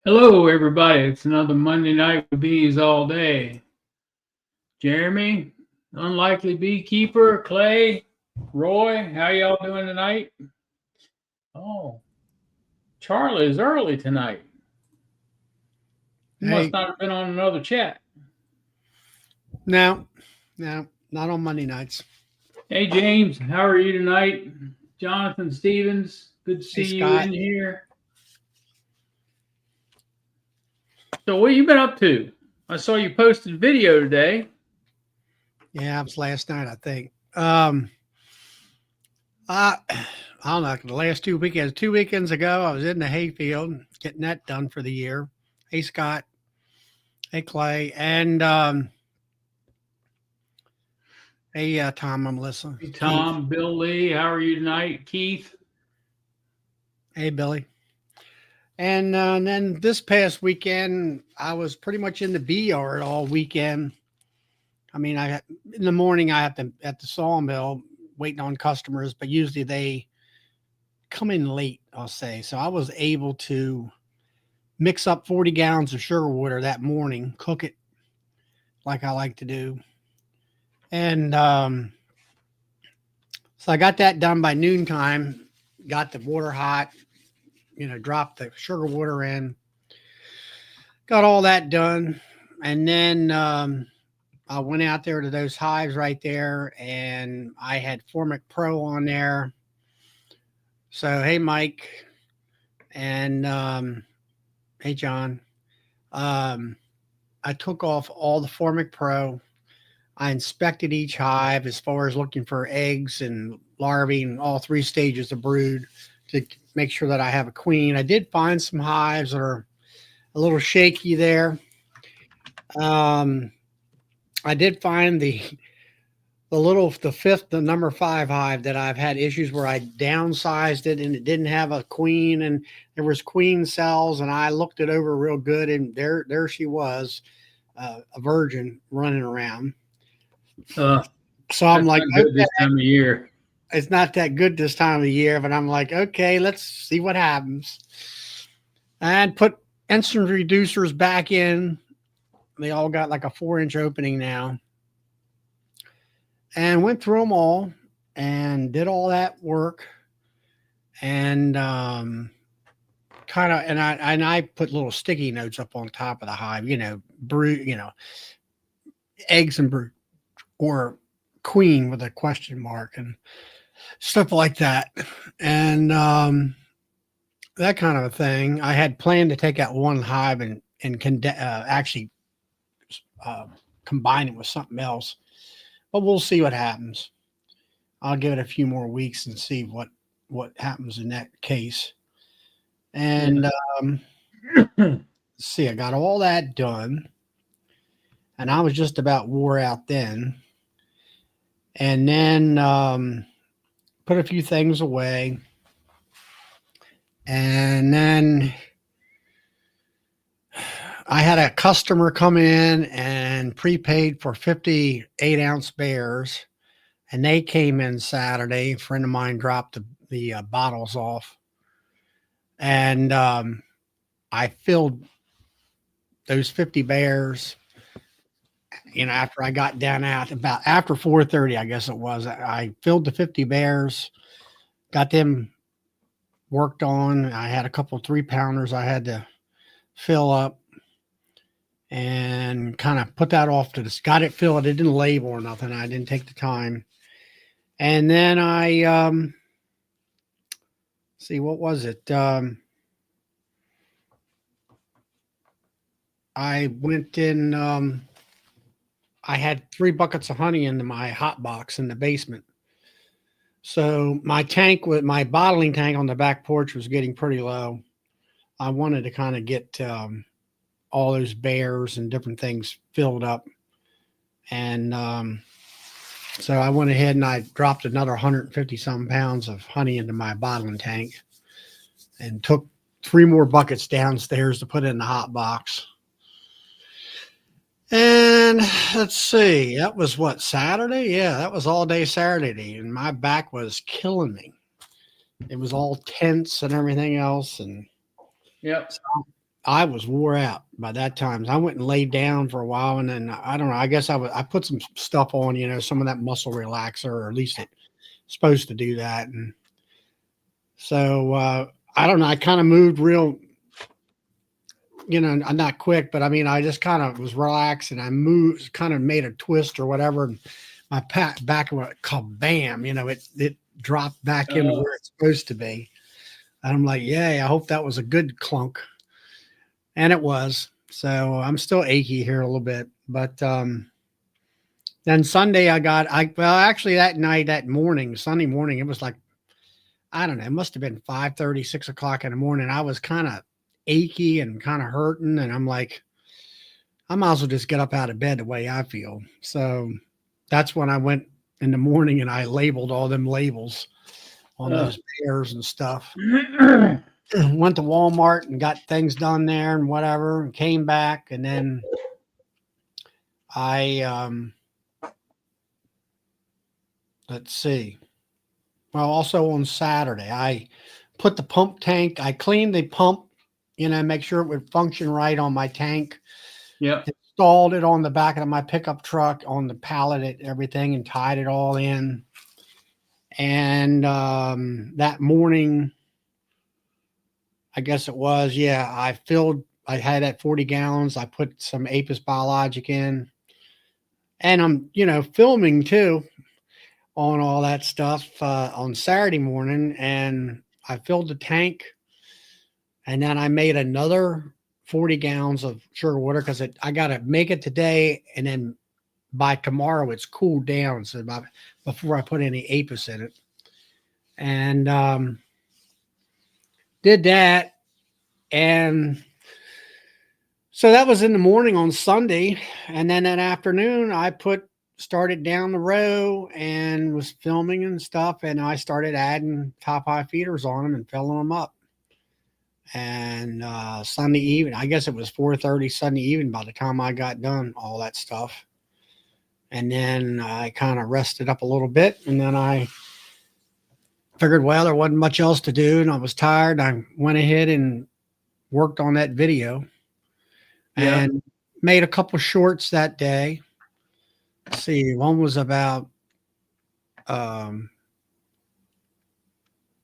Hello, everybody. It's another Monday night with bees all day. Jeremy, unlikely beekeeper, Clay, Roy, how y'all doing tonight? Oh, Charlie is early tonight. He must Hey, not have been on another chat. no, no, not on Monday nights. Hey, James, how are you tonight? Jonathan Stevens, good to Hey, see you Scott. in here. So, what you been up to? I saw you posted a video today. Yeah, it was last night, I think. I don't know. The last 2 weekends, 2 weekends ago, I was in the hayfield getting that done for the year. Hey, Scott. Hey, Clay, and hey, Tom and Melissa, Hey, Keith. Tom, Bill Lee, how are you tonight? Keith? Hey, Billy. And then this past weekend, I was pretty much in the bee yard all weekend. I mean, in the morning I have to at the sawmill waiting on customers, but usually they come in late, I'll say. So I was able to mix up 40 gallons of sugar water that morning, cook it like I like to do. And so I got that done by noontime, got the water hot, dropped the sugar water in, got all that done. And then I went out there to those hives right there and I had Formic Pro on there. So, hey, Mike, and hey, John. Um, I took off all the Formic Pro. I inspected each hive as far as looking for eggs and larvae and all three stages of brood to make sure that I have a queen. I did find some hives that are a little shaky there. Um, I did find the number five hive that I've had issues where I downsized it and it didn't have a queen and there was queen cells and I looked it over real good and there she was, a virgin running around. Uh, So I'm that's like, not good okay, this time of year. it's not that good this time of year, but I'm like, okay, let's see what happens. And put instant reducers back in. They all got like a 4-inch opening now. And went through them all and did all that work. And kind of and I put little sticky notes up on top of the hive, brood, eggs and brood or queen with a question mark and stuff like that. And that kind of a thing. I had planned to take out one hive and actually uh, combine it with something else, but we'll see what happens. I'll give it a few more weeks and see what happens in that case. And Yeah. see, I got all that done, and I was just about wore out then. And then put a few things away, and then I had a customer come in and prepaid for 58-ounce bears, and they came in Saturday. A friend of mine dropped the bottles off, and I filled those 50 bears. After I got down out about after 4:30, I guess it was, I filled the 50 bears, got them worked on. I had a couple 3-pounders I had to fill up and kind of put that off to this. Got it filled. It didn't label or nothing. I didn't take the time. And then I see what was it? I went in. I had 3 buckets of honey into my hot box in the basement. So my tank with my bottling tank on the back porch was getting pretty low. I wanted to kind of get all those bears and different things filled up, and so I went ahead and I dropped another 150 some pounds of honey into my bottling tank and took 3 more buckets downstairs to put in the hot box. And let's see, that was what, Saturday? Yeah, that was all day Saturday, and my back was killing me. It was all tense and everything else, and Yep. so I was wore out by that time. I went and laid down for a while, and then I don't know. I guess I put some stuff on, some of that muscle relaxer, or at least it's supposed to do that. And so I don't know. I kind of moved real, not quick, but I mean, I just kind of was relaxed, and I moved, kind of made a twist or whatever, and my back went bam. It dropped back into where it's supposed to be. And I'm like, yay! I hope that was a good clunk. And it was. So I'm still achy here a little bit. But then Sunday actually Sunday morning, it was like, I don't know, it must have been 5:30, 6 o'clock in the morning. I was kind of achy and kind of hurting. And I'm like, I might as well just get up out of bed the way I feel. So that's when I went in the morning and I labeled all them labels on those bears and stuff. Went to Walmart and got things done there and whatever, and came back, and then let's see. Well, also on Saturday, I put the pump tank. I cleaned the pump, make sure it would function right on my tank. Yeah. Installed it on the back of my pickup truck on the pallet and everything, and tied it all in. And that morning, I guess it was, I had that 40 gallons. I put some Apis Biologic in, and I'm, filming too on all that stuff on Saturday morning. And I filled the tank, and then I made another 40 gallons of sugar water, because I got to make it today. And then by tomorrow it's cooled down. So before I put any Apis in it, and did that. And so that was in the morning on Sunday. And then that afternoon, I started down the row and was filming and stuff. And I started adding top high feeders on them and filling them up. And Sunday evening, I guess it was 4:30 Sunday evening by the time I got done all that stuff. And then I kind of rested up a little bit. And then I figured, well, there wasn't much else to do, and I was tired. I went ahead and worked on that video and made a couple shorts that day. Let's see, one was about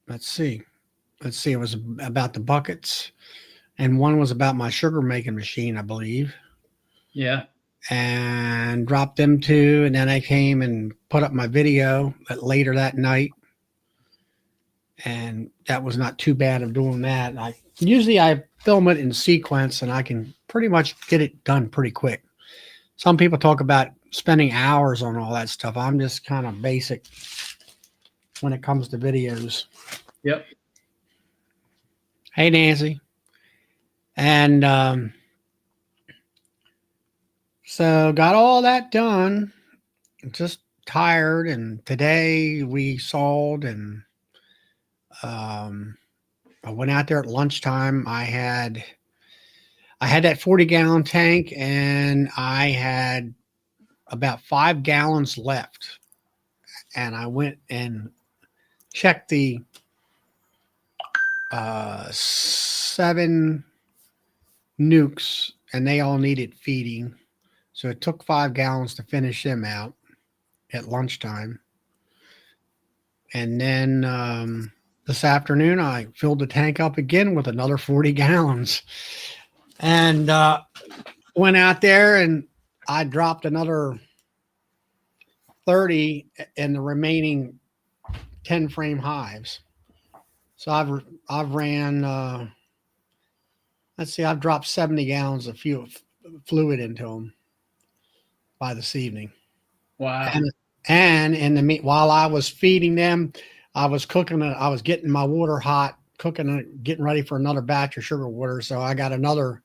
let's see, it was about the buckets, and one was about my sugar making machine, I believe. Yeah. And dropped them two, and then I came and put up my video later that night, and that was not too bad of doing that. Usually I film it in sequence, and I can pretty much get it done pretty quick. Some people talk about spending hours on all that stuff. I'm just kind of basic when it comes to videos. Yep. Hey, Nancy. And so got all that done. Just tired. And today we sawed, and I went out there at lunchtime. I had that 40-gallon tank, and I had about 5 gallons left. And I went and checked the 7 nukes, and they all needed feeding. So it took 5 gallons to finish them out at lunchtime. And then this afternoon, I filled the tank up again with another 40 gallons, and went out there, and I dropped another 30 in the remaining 10 frame hives. So I've ran, let's see, I've dropped 70 gallons of fluid into them by this evening. Wow. And while I was feeding them, I was cooking it. I was getting my water hot, cooking it, getting ready for another batch of sugar water. So I got another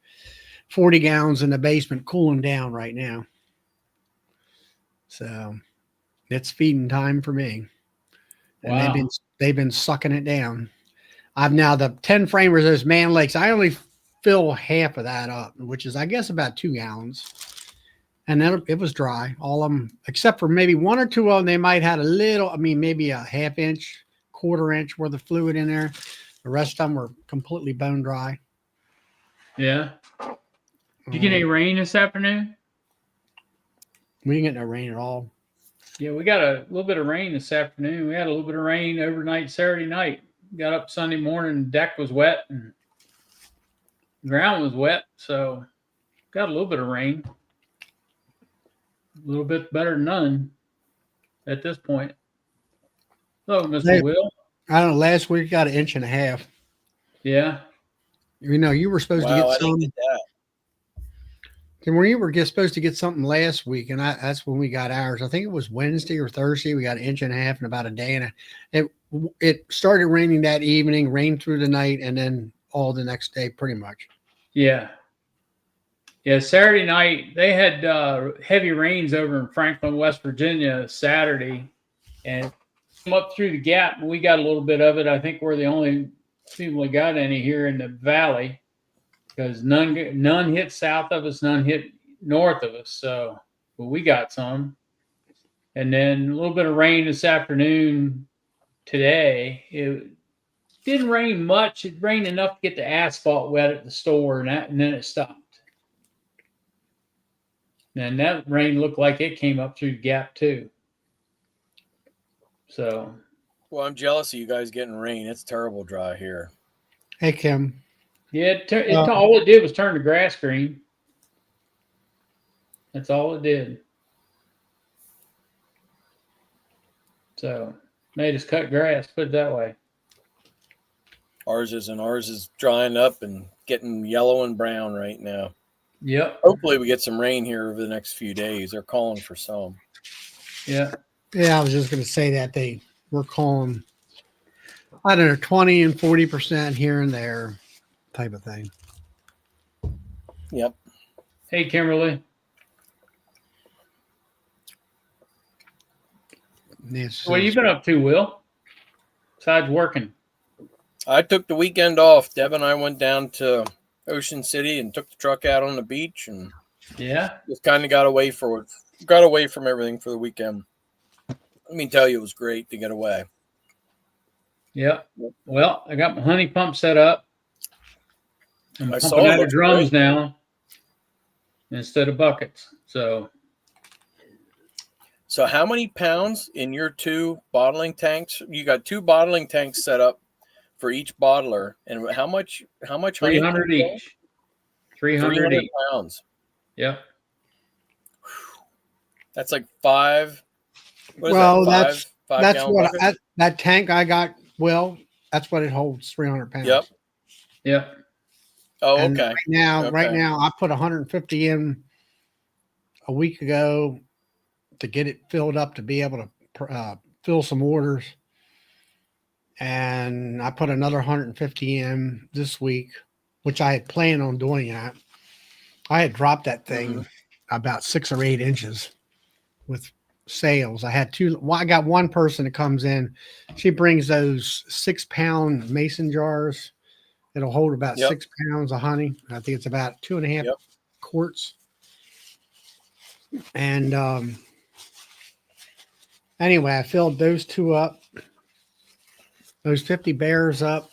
40 gallons in the basement cooling down right now. So it's feeding time for me. And wow. they've been sucking it down. I've now the 10 framers, those Man Lakes. I only fill half of that up, which is, I guess, about 2 gallons. And then it was dry, all of them, except for maybe 1 or 2 of them. They might had a little, maybe a ½ inch, quarter inch worth of fluid in there. The rest of them were completely bone dry. Yeah. Did you get any rain this afternoon? We didn't get no rain at all. Yeah, we got a little bit of rain this afternoon. We had a little bit of rain overnight Saturday night. Got up Sunday morning, the deck was wet and the ground was wet, so got a little bit of rain. A little bit better than none at this point. Hello, Mr. Hey, Will. I don't know. Last week got an inch and a half. Yeah. You know, you were supposed to Wow, get I didn't some. get that. And where you were supposed to get something last week, and that's when we got ours. I think it was Wednesday or Thursday. We got an inch and a half in about a day, and it started raining that evening, rained through the night, and then all the next day, pretty much. Yeah. Yeah, Saturday night they had heavy rains over in Franklin, West Virginia Saturday, and come up through the gap. And we got a little bit of it. I think we're the only people that got any here in the valley because none hit south of us, none hit north of us. So, but we got some, and then a little bit of rain this afternoon. Today it didn't rain much. It rained enough to get the asphalt wet at the store, and then it stopped. And that rain looked like it came up through the gap too. So, Well, I'm jealous of you guys getting rain. It's terrible dry here. Hey, Kim. yeah, all it did was turn the grass green. That's all it did. So, made us cut grass, put it that way. Ours is drying up and getting yellow and brown right now. Yep. Hopefully we get some rain here over the next few days. They're calling for some. Yeah. Yeah, I was just going to say that they were calling, I don't know, 20 and 40% here and there type of thing. Yep. Hey, Kimberly. Yes. What have you been up to, Will? Besides working? I took the weekend off. Deb and I went down to Ocean City and took the truck out on the beach and Yeah. just kind of got away from everything for the weekend. Let me tell you, it was great to get away. Yep. Well, I got my honey pump set up. I'm I saw pumping it out of looks drums great. now instead of buckets. So how many pounds in your 2 bottling tanks? You got 2 bottling tanks set up for each bottler, and how much honey? 300 each. 300 each. pounds. Yep. That's like 5. What is Well, that? Five that's gallon what buckets? that tank I got. Well, that's what it holds, 300 pounds. Yep. Yep. Oh, And okay. Right now, I put 150 in a week ago to get it filled up to be able to fill some orders. And I put another 150 in this week, which I had planned on doing that. I had dropped that thing about 6 or 8 inches with sales. I got one person that comes in. She brings those 6-pound mason jars. It'll hold about 6 pounds of honey. I think it's about 2.5 quarts. And anyway, I filled those 2 up. Those 50 bears up.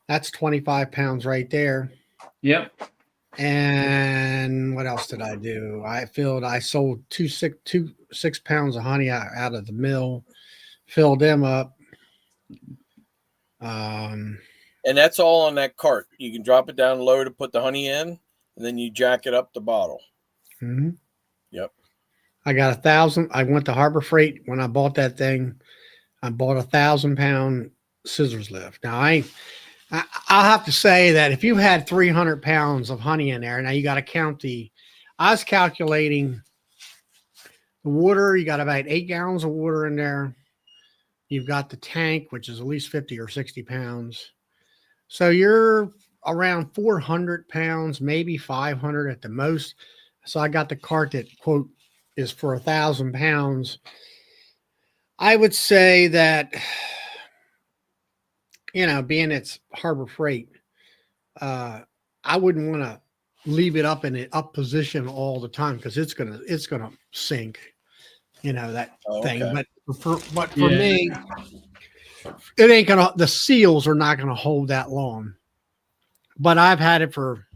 That's 25 pounds right there. Yep. And what else did I do? I sold 6 pounds of honey out of the mill, filled them up. And that's all on that cart. You can drop it down low to put the honey in, and then you jack it up the bottle. Mm-hmm. Yep. I got 1,000. I went to Harbor Freight when I bought that thing. I bought 1,000-pound scissors lift. Now I'll have to say that if you had 300 pounds of honey in there, now you got to count I was calculating the water. You got about 8 gallons of water in there. You've got the tank, which is at least 50 or 60 pounds. So you're around 400 pounds, maybe 500 at the most. So I got the cart that, quote, is for 1,000 pounds. I would say that, being it's Harbor Freight, I wouldn't want to leave it up in an up position all the time because it's gonna sink, that thing. Okay. But for me, it ain't gonna. The seals are not gonna hold that long. but I've had it for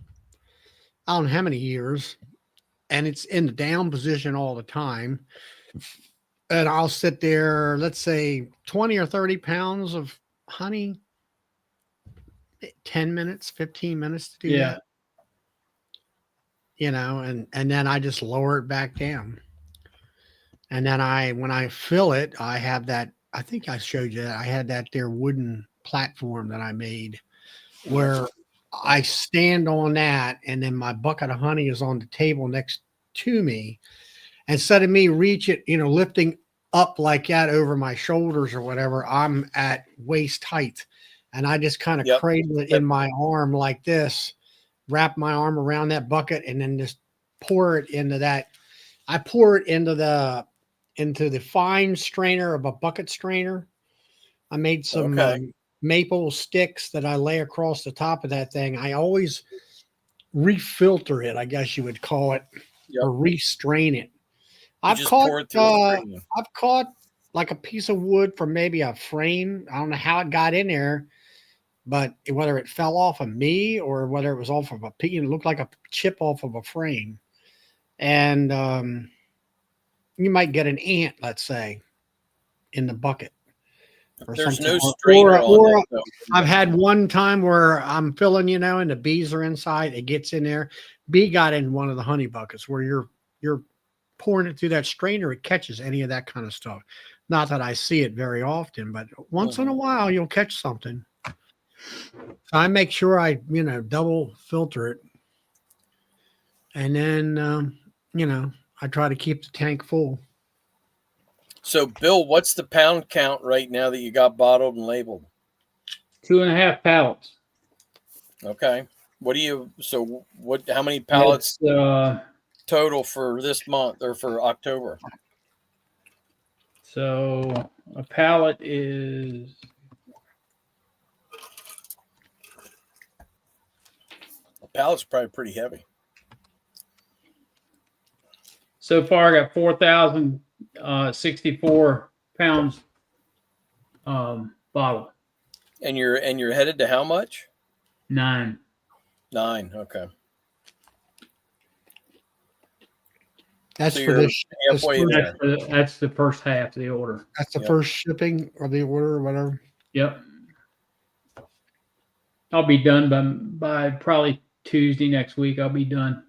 I don't know how many years, and it's in the down position all the time. And I'll sit there, let's say 20 or 30 pounds of honey, 10 minutes, 15 minutes to do Yeah. that, and then I just lower it back down. And then when I fill it, I have that, I think I showed you that. I had that there wooden platform that I made where I stand on that, and then my bucket of honey is on the table next to me. Instead of me lifting up like that over my shoulders or whatever, I'm at waist height. And I just kind of Yep. cradle it in my arm like this, wrap my arm around that bucket, and then just pour it into that. I pour it into the fine strainer of a bucket strainer. I made some maple sticks that I lay across the top of that thing. I always refilter it, I guess you would call it, or restrain it. I've caught like a piece of wood from maybe a frame. I don't know how it got in there, but whether it fell off of me or whether it was off of it looked like a chip off of a frame. And you might get an ant, let's say, in the bucket. Or There's something. no strainer on it. I've had one time where I'm filling, and the bees are inside. It gets in there. Bee got in one of the honey buckets where you're pouring it through that strainer. It catches any of that kind of stuff. Not that I see it very often, but once in a while you'll catch something. So I make sure I double filter it, and then I try to keep the tank full. So, Bill, what's the pound count right now that you got bottled and labeled? 2.5 pallets. Okay. How many pallets total for this month or for October? So a pallet is Pallet's probably pretty heavy. so far I got 4,064 pounds bottle. And you're headed to how much? 9. 9. Okay. That's So for this. halfway there. That's the first half of the order. That's the first shipping of the order or whatever. Yep. I'll be done by probably Tuesday next week. I'll be done.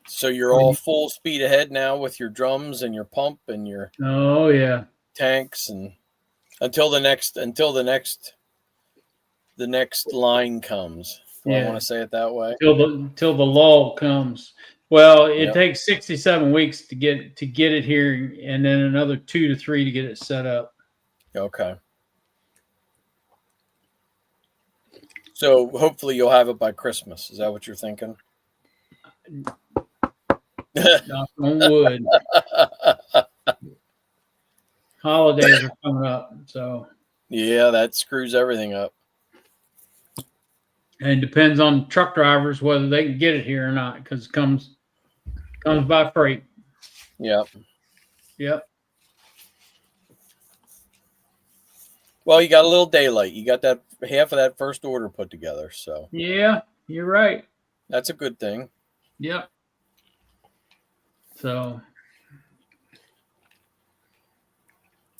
So you're all full speed ahead now with your drums and your pump and your tanks, and until the next line comes. I want to say it that way. Till the lull comes. Well, it takes 67 weeks to get it here, and then another 2 to 3 to get it set up. Okay. So hopefully you'll have it by Christmas. Is that what you're thinking? Knock on wood. Holidays are coming up, so yeah, that screws everything up. And it depends on truck drivers whether they can get it here or not, because it comes by freight. Yep. Well, you got a little daylight. You got that half of that first order put together, so yeah, you're right. That's a good thing. Yep. So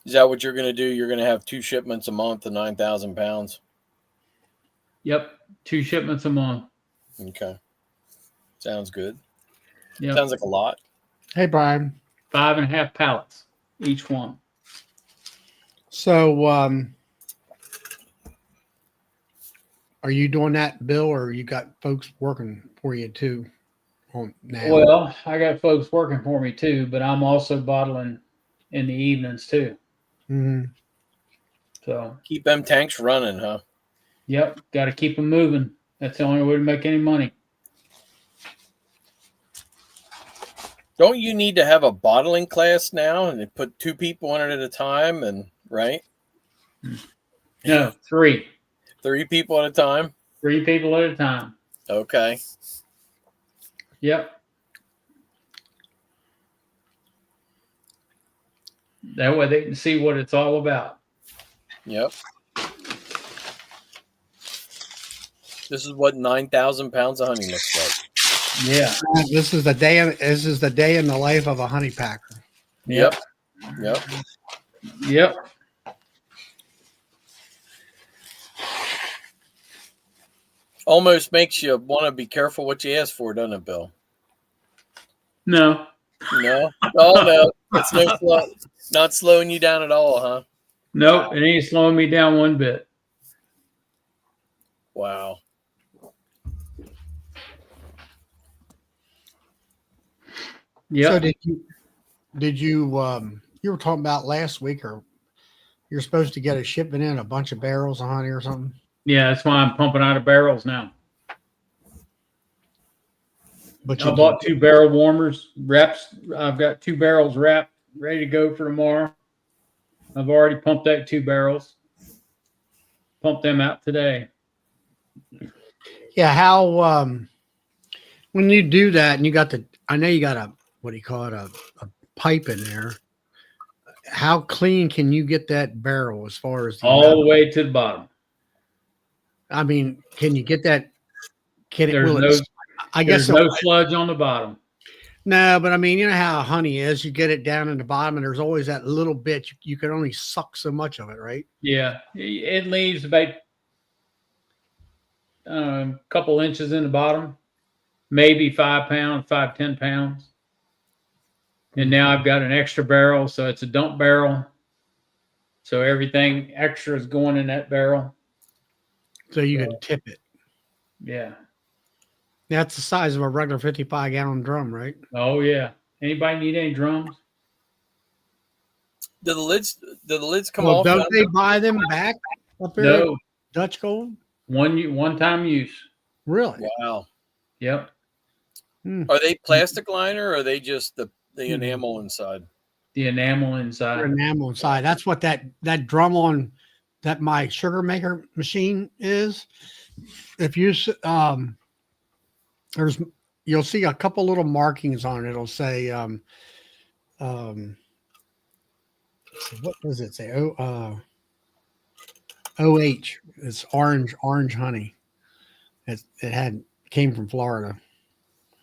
is that what you're going to do? You're going to have 2 shipments a month of 9,000 pounds? Yep. 2 shipments a month. Okay. Sounds good. Yep. Sounds like a lot. Hey, Brian. 5.5 pallets each one. So, are you doing that, Bill, or you got folks working for you too? Now? Well, I got folks working for me too, but I'm also bottling in the evenings too. Mm-hmm. So keep them tanks running, huh? Yep, got to keep them moving. That's the only way to make any money. Don't you need to have a bottling class now, and they put 2 people on it at a time, and right? No, 3. 3 people at a time. 3 people at a time. Okay. Yep. That way they can see what it's all about. Yep. This is what 9,000 pounds of honey looks like. Yeah. This is the day. This is the day in the life of a honey packer. Yep. Yep. Yep. Almost makes you want to be careful what you ask for, doesn't it, Bill? No. No. Oh no, it's not slowing you down at all, huh? Nope. It ain't slowing me down one bit. Wow. Yeah. So did you you were talking about last week, or you're supposed to get a shipment in a bunch of barrels of honey or something? Yeah, that's why I'm pumping out of barrels now. But I bought 2 barrel warmers, reps. I've got 2 barrels wrapped, ready to go for tomorrow. I've already pumped out 2 barrels. Pumped them out today. Yeah, how when you do that and you got I know you got a, what do you call it, a pipe in there. How clean can you get that barrel as far as All the way to the bottom. I mean, can you get that? Can it? There's Will no, it? I guess there's no sludge on the bottom. no, but I mean, you know how honey is. You get it down in the bottom, and there's always that little bit. You can only suck so much of it, right? Yeah, it leaves about a couple inches in the bottom, maybe 5 pounds, 10 pounds. And now I've got an extra barrel, so it's a dump barrel. So everything extra is going in that barrel. So you can tip it. Yeah. That's the size of a regular 55-gallon drum, right? Oh yeah. Anybody need any drums? Do the lids come Well, off? don't they buy them back up there? No. Dutch Gold? One time use. Really? Wow. Yep. Are they plastic liner, or are they just the enamel inside? The enamel inside. Or enamel inside. That's what that drum on that my sugar maker machine is. If you you'll see a couple little markings on it. It'll say what does it say? OH. It's orange honey. It came from Florida.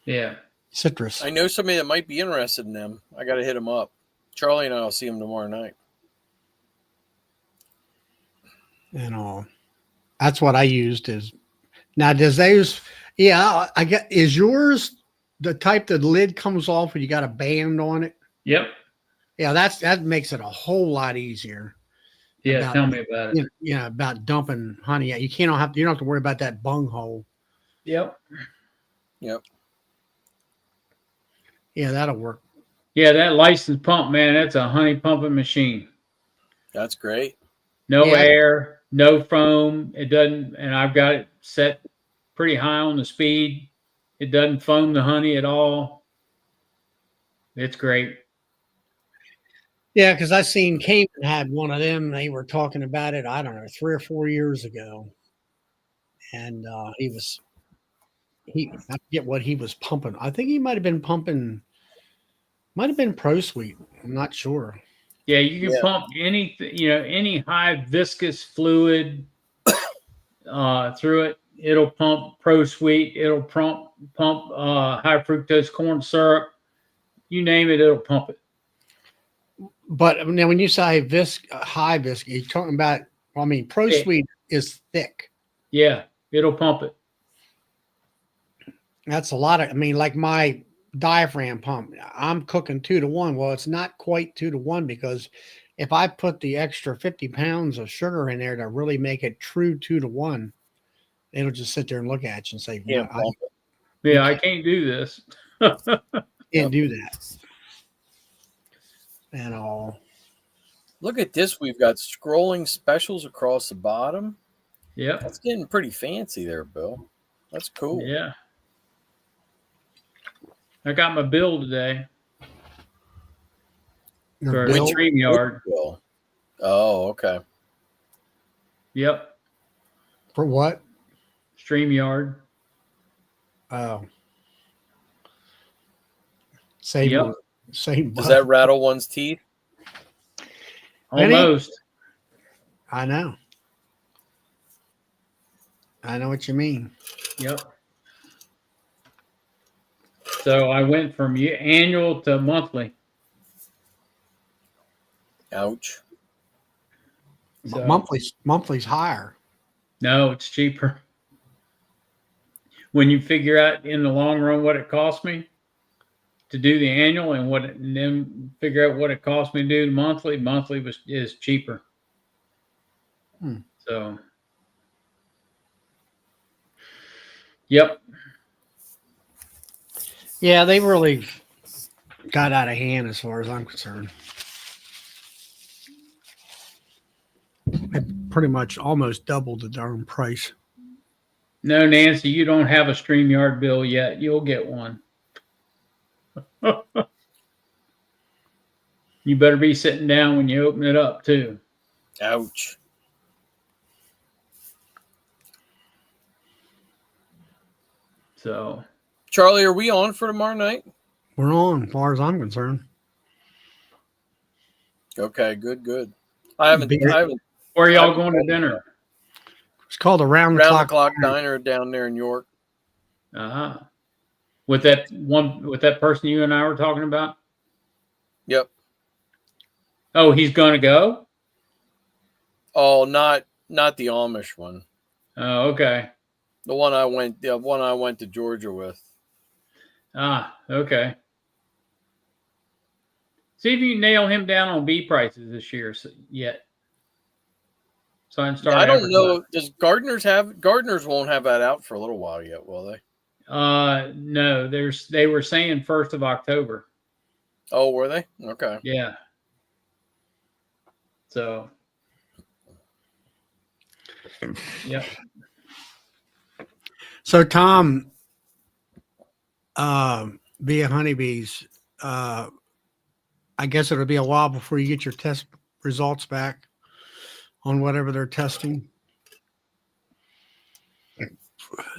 Yeah. Citrus. I know somebody that might be interested in them. I got to hit them up. Charlie and I will see them tomorrow night. And all. That's what I used. Is now does those? Yeah, I get. Is yours the type that the lid comes off and you got a band on it? Yep. Yeah, that makes it a whole lot easier. Yeah. Tell me about it. Yeah, about dumping honey. You don't have to worry about that bung hole. Yep. Yep. Yeah, that'll work. Yeah, that licensed pump, man, that's a honey pumping machine. That's great. No air, no foam. It doesn't, and I've got it set pretty high on the speed. It doesn't foam the honey at all. It's great. Yeah, because I seen Cayman had one of them. They were talking about it, I don't know, 3 or 4 years ago. And I forget what he was pumping. I think he might have been Pro Sweet. I'm not sure. Yeah, you can pump anything, any Hive viscous fluid through it. It'll pump Pro Sweet. It'll pump high fructose corn syrup. You name it, it'll pump it. But now, when you say high viscous, you're talking about. I mean, Pro Sweet is thick. Yeah, it'll pump it. That's a lot of. I mean, like my diaphragm pump, I'm cooking 2 to 1. Well, it's not quite 2 to 1 because if I put the extra 50 pounds of sugar in there to really make it true 2 to 1, it'll just sit there and look at you and say, I can't do this. Can't do that. And all. Look at this. We've got scrolling specials across the bottom. Yeah. That's getting pretty fancy there, Bill. That's cool. Yeah. I got my bill today for StreamYard. Oh, okay. Yep. For what? StreamYard. Oh. Same. Does that rattle one's teeth? Almost. I know. I know what you mean. Yep. So I went from annual to monthly. Ouch. So, Monthly's higher. no, it's cheaper. When you figure out in the long run what it cost me to do the annual and then figure out what it cost me to do the monthly, is cheaper. So, yep. Yeah, they really got out of hand as far as I'm concerned. They pretty much almost doubled the darn price. No, Nancy, you don't have a StreamYard bill yet. You'll get one. You better be sitting down when you open it up, too. Ouch. So, Charlie, are we on for tomorrow night? We're on, as far as I'm concerned. Okay, good. I haven't. where are y'all going to dinner? It's called a round the clock diner down there in York. Uh-huh. With that person you and I were talking about? Yep. Oh, he's going to go? Oh, not the Amish one. Oh, okay. The one I went to Georgia with. Ah, okay. See if you can nail him down on bee prices this year yet. So I can start. I don't know. Does Gardeners won't have that out for a little while yet, will they? No. They were saying 1st of October. Oh, were they? Okay. Yeah. So. Yep. So Tom, via honeybees, I guess it'll be a while before you get your test results back on whatever they're testing.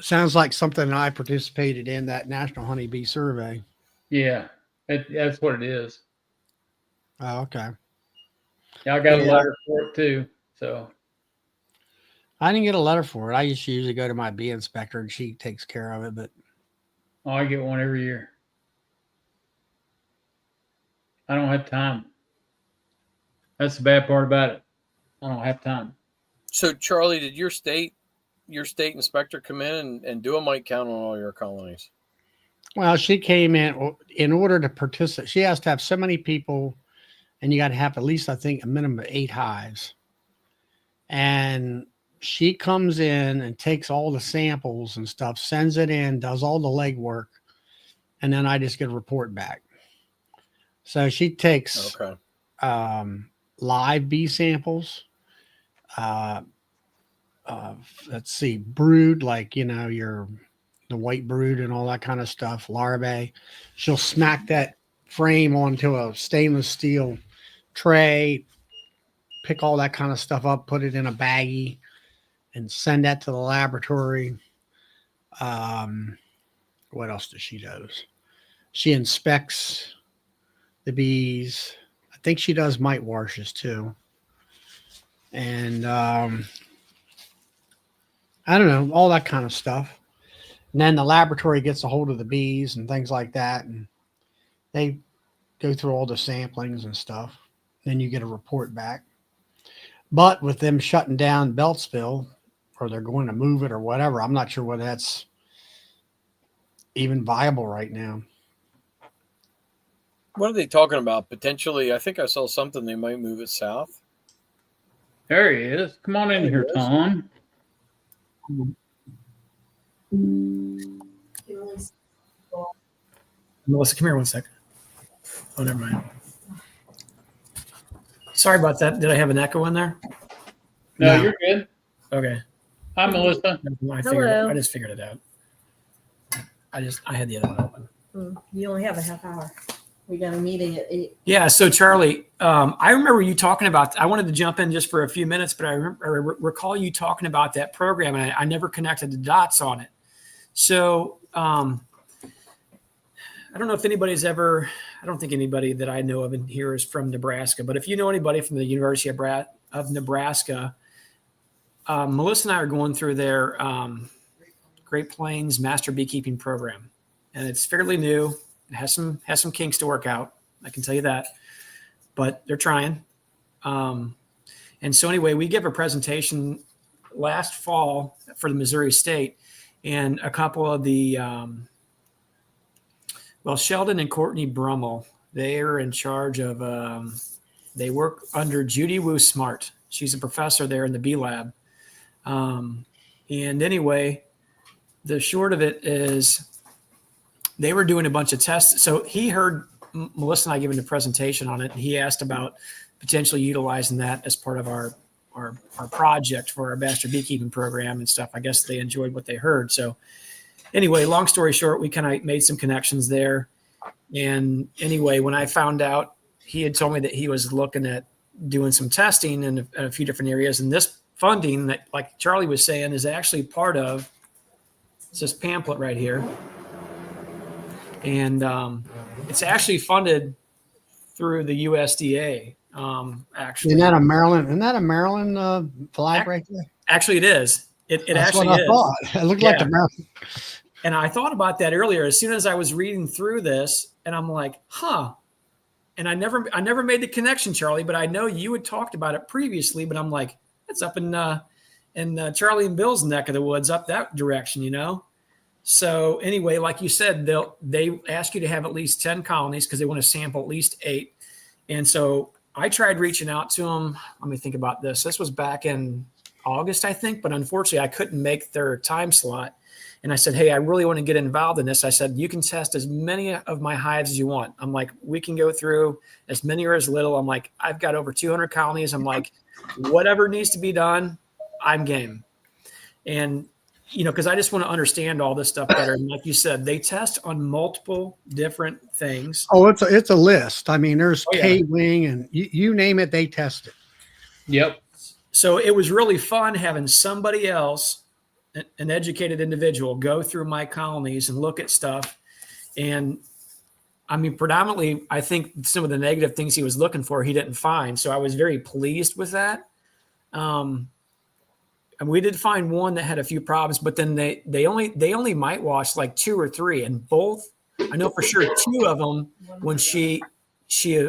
Sounds like something I participated in, that National Honeybee Survey. Yeah, that's what it is. Oh, okay. Yeah, I got a letter for it too. So I didn't get a letter for it. I just usually go to my bee inspector and she takes care of it. But I get one every year. I don't have time. That's the bad part about it. I don't have time. So, Charlie, did your state inspector come in and do a mite count on all your colonies? Well, she came in order to participate. She has to have so many people, and you got to have at least, I think, a minimum of 8 hives. And she comes in and takes all the samples and stuff, sends it in, does all the legwork, and then I just get a report back. So she takes live bee samples. Let's see, brood, like, the white brood and all that kind of stuff, larvae. She'll smack that frame onto a stainless steel tray, pick all that kind of stuff up, put it in a baggie, and send that to the laboratory. What else does she do? She inspects the bees. I think she does mite washes too. And I don't know, all that kind of stuff. And then the laboratory gets a hold of the bees and things like that. And they go through all the samplings and stuff. Then you get a report back. But with them shutting down Beltsville, or they're going to move it or whatever, I'm not sure whether that's even viable right now. What are they talking about? Potentially, I think I saw something they might move it south. There he is. Come on in here, Tom. Melissa, come here 1 second. Oh, never mind. Sorry about that. Did I have an echo in there? No, you're good. Okay. Hi, Melissa. I just figured it out. I had the other one open. You only have a half hour. We got a meeting at 8. Yeah. So Charlie, I remember you talking about, I wanted to jump in just for a few minutes, but I recall you talking about that program, and I never connected the dots on it. So I don't know if anybody's ever, I don't think anybody that I know of in here is from Nebraska, but if you know anybody from the University of Nebraska, Melissa and I are going through their Great Plains Master Beekeeping Program, and it's fairly new. It has some kinks to work out. I can tell you that, but they're trying. And so anyway, we give a presentation last fall for the Missouri State, and a couple of the Sheldon and Courtney Brummel, they are in charge of. They work under Judy Woo Smart. She's a professor there in the Bee Lab. And anyway, the short of it is they were doing a bunch of tests. So he heard Melissa and I giving a presentation on it, and he asked about potentially utilizing that as part of our project for our master beekeeping program and stuff. I guess they enjoyed what they heard. So anyway, long story short, we kind of made some connections there. And anyway, when I found out, he had told me that he was looking at doing some testing in a few different areas. And this funding that, like Charlie was saying, is actually part of this pamphlet right here. And it's actually funded through the USDA. Actually, Isn't that a Maryland flag right there? Actually, it is. It That's actually what I is. thought. It looked like the Maryland. And I thought about that earlier as soon as I was reading through this, and I'm like, huh. And I never made the connection, Charlie, but I know you had talked about it previously, but I'm like, it's up in Charlie and Bill's neck of the woods, up that direction, you know? So anyway, like you said, they ask you to have at least 10 colonies because they want to sample at least 8. And so I tried reaching out to them. Let me think about this. This was back in August, I think, but unfortunately I couldn't make their time slot. And I said, hey, I really want to get involved in this. I said, you can test as many of my hives as you want. I'm like, we can go through as many or as little. I'm like, I've got over 200 colonies. I'm like, whatever needs to be done, I'm game. And, you know, because I just want to understand all this stuff better. And like you said, they test on multiple different things. Oh, it's a list. I mean, there's K-wing and you name it, they test it. Yep. So it was really fun having somebody else, an educated individual, go through my colonies and look at stuff. And I mean, predominantly, I think some of the negative things he was looking for, he didn't find. So I was very pleased with that. And we did find one that had a few problems, but then they only might wash like 2 or 3, and both, I know for sure 2 of them, when she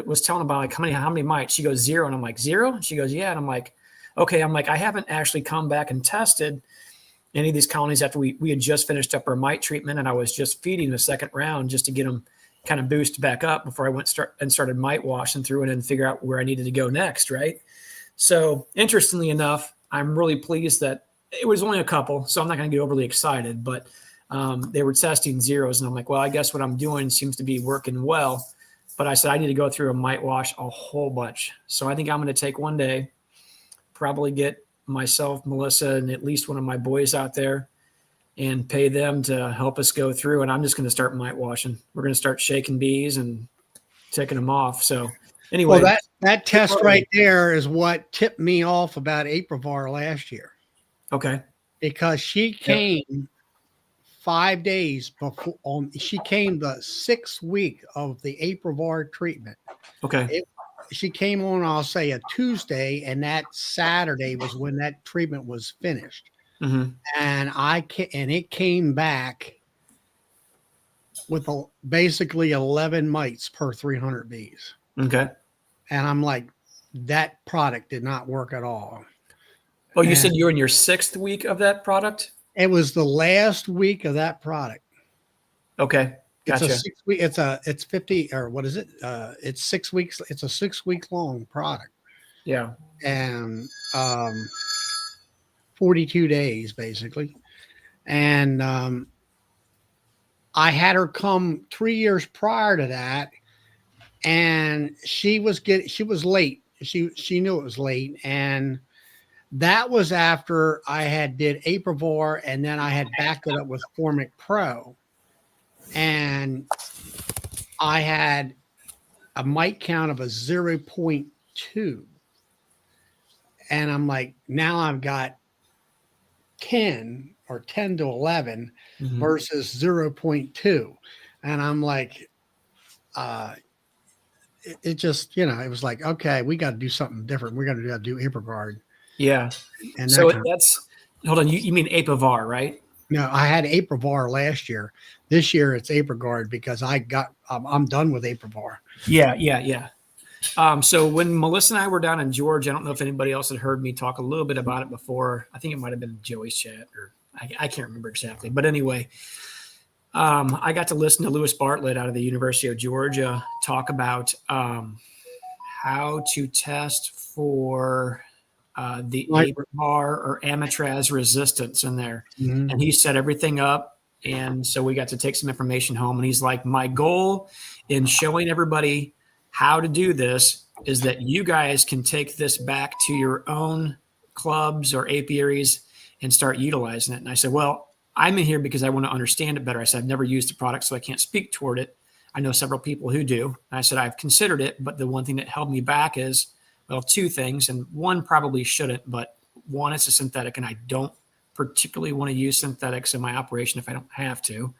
was telling about like how many mites, she goes 0. And I'm like, 0? She goes, yeah. And I'm like, okay. I'm like, I haven't actually come back and tested any of these colonies after we had just finished up our mite treatment, and I was just feeding the second round just to get them kind of boost back up before I started mite washing through it and figure out where I needed to go next. Right. So interestingly enough, I'm really pleased that it was only a couple, so I'm not going to get overly excited, but they were testing 0s, and I'm like, well, I guess what I'm doing seems to be working well. But I said I need to go through a mite wash a whole bunch. So I think I'm going to take one day, probably get myself, Melissa, and at least one of my boys out there and pay them to help us go through. And I'm just going to start mite washing. We're going to start shaking bees and taking them off. So anyway, well, that test right there is what tipped me off about Aprivar last year. Okay. Because she came 5 days before, she came the 6th week of the Aprivar treatment. Okay. She came on, I'll say, a Tuesday, and that Saturday was when that treatment was finished. Mm-hmm. And it came back with basically 11 mites per 300 bees. Okay. And I'm like, that product did not work at all. Oh, you said you're in your 6th week of that product? It was the last week of that product. Okay. Gotcha. It's a 6 week. It's 50 or what is it? It's 6 weeks. It's a 6 week long product. Yeah. And 42 days basically. And I had her come 3 years prior to that, and she was late. She knew it was late, and that was after I had did Aprivar, and then I had backed it up with Formic Pro. And I had a mite count of a 0.2. And I'm like, now I've got 10 or 10 to 11 versus 0.2. And I'm like, it just, it was like, okay, we got to do something different. We got to do Aprivar. Yeah. And So that that's, hold on. You mean Apivar, right? no, I had Aprivar last year. This year it's Aprigard because I'm done with Aprivar. Yeah. So when Melissa and I were down in Georgia, I don't know if anybody else had heard me talk a little bit about it before. I think it might have been Joey's chat, or I can't remember exactly. But anyway, I got to listen to Lewis Bartlett out of the University of Georgia talk about how to test for the Apivar or Amatraz resistance in there. Mhm. And he set everything up. And so we got to take some information home. And he's like, my goal in showing everybody how to do this is that you guys can take this back to your own clubs or apiaries and start utilizing it. And I said, well, I'm in here because I want to understand it better. I said, I've never used the product, so I can't speak toward it. I know several people who do. And I said, I've considered it, but the one thing that held me back is, well, two things, and one probably shouldn't, but one, it's a synthetic, and I don't particularly want to use synthetics in my operation if I don't have to.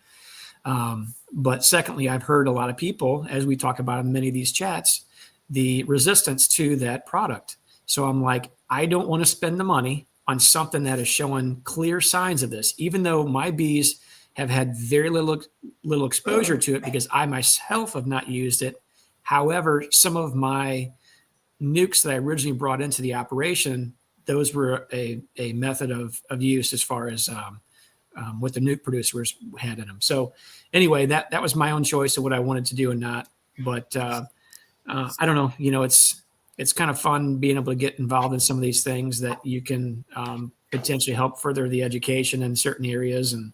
But secondly, I've heard a lot of people, as we talk about in many of these chats, the resistance to that product. So I'm like, I don't want to spend the money on something that is showing clear signs of this, even though my bees have had very little exposure to it because I myself have not used it. However, some of my nukes that I originally brought into the operation, those were a method of use as far as what the nuke producers had in them. So anyway, that was my own choice of what I wanted to do and not. But I don't know. You know, it's kind of fun being able to get involved in some of these things that you can potentially help further the education in certain areas. And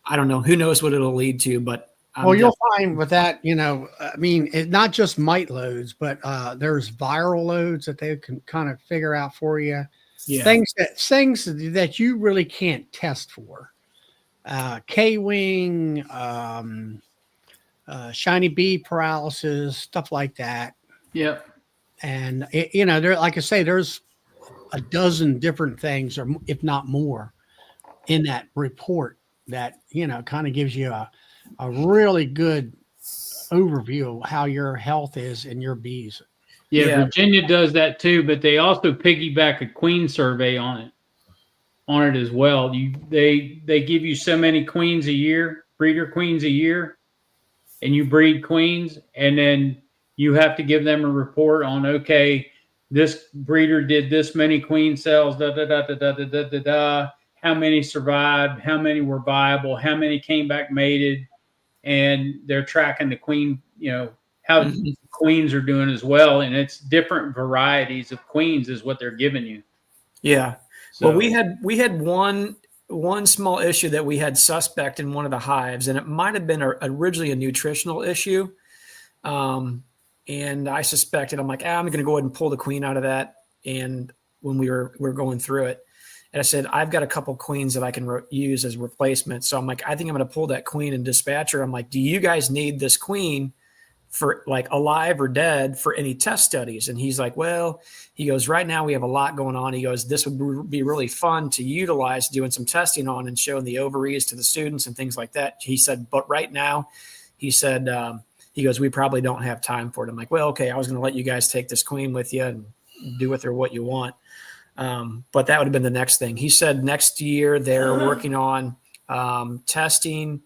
I don't know. Who knows what it'll lead to, but well, you'll find with that, you know, I mean, it's not just mite loads, but there's viral loads that they can kind of figure out for you. Yeah. Things that you really can't test for. K-wing, shiny bee paralysis, stuff like that. Yep. And you know, there, like I say, there's a dozen different things, or if not more, in that report that, you know, kind of gives you a really good overview of how your health is in your bees. Yeah, Virginia does that too, but they also piggyback a queen survey on it as well. They give you so many queens a year, breeder queens a year, and you breed queens, and then you have to give them a report on, okay, this breeder did this many queen cells, da da da da da da da da da. How many survived? How many were viable? How many came back mated? And they're tracking the queen, you know, how queens are doing as well. And it's different varieties of queens is what they're giving you. Yeah. So, well, we had one small issue that we had suspect in one of the hives, and it might have been originally a nutritional issue. And I suspected, I'm like, I'm going to go ahead and pull the queen out of that. And when we were going through it, and I said, I've got a couple queens that I can use as replacement. So I'm like, I think I'm going to pull that queen and dispatch her. I'm like, do you guys need this queen for like alive or dead for any test studies? And he's like, well, he goes, right now we have a lot going on. He goes, this would be really fun to utilize doing some testing on and showing the ovaries to the students and things like that. He said, but right now, he said, he goes, we probably don't have time for it. I'm like, well, okay, I was going to let you guys take this queen with you and do with her what you want. But that would have been the next thing. He said next year they're working on testing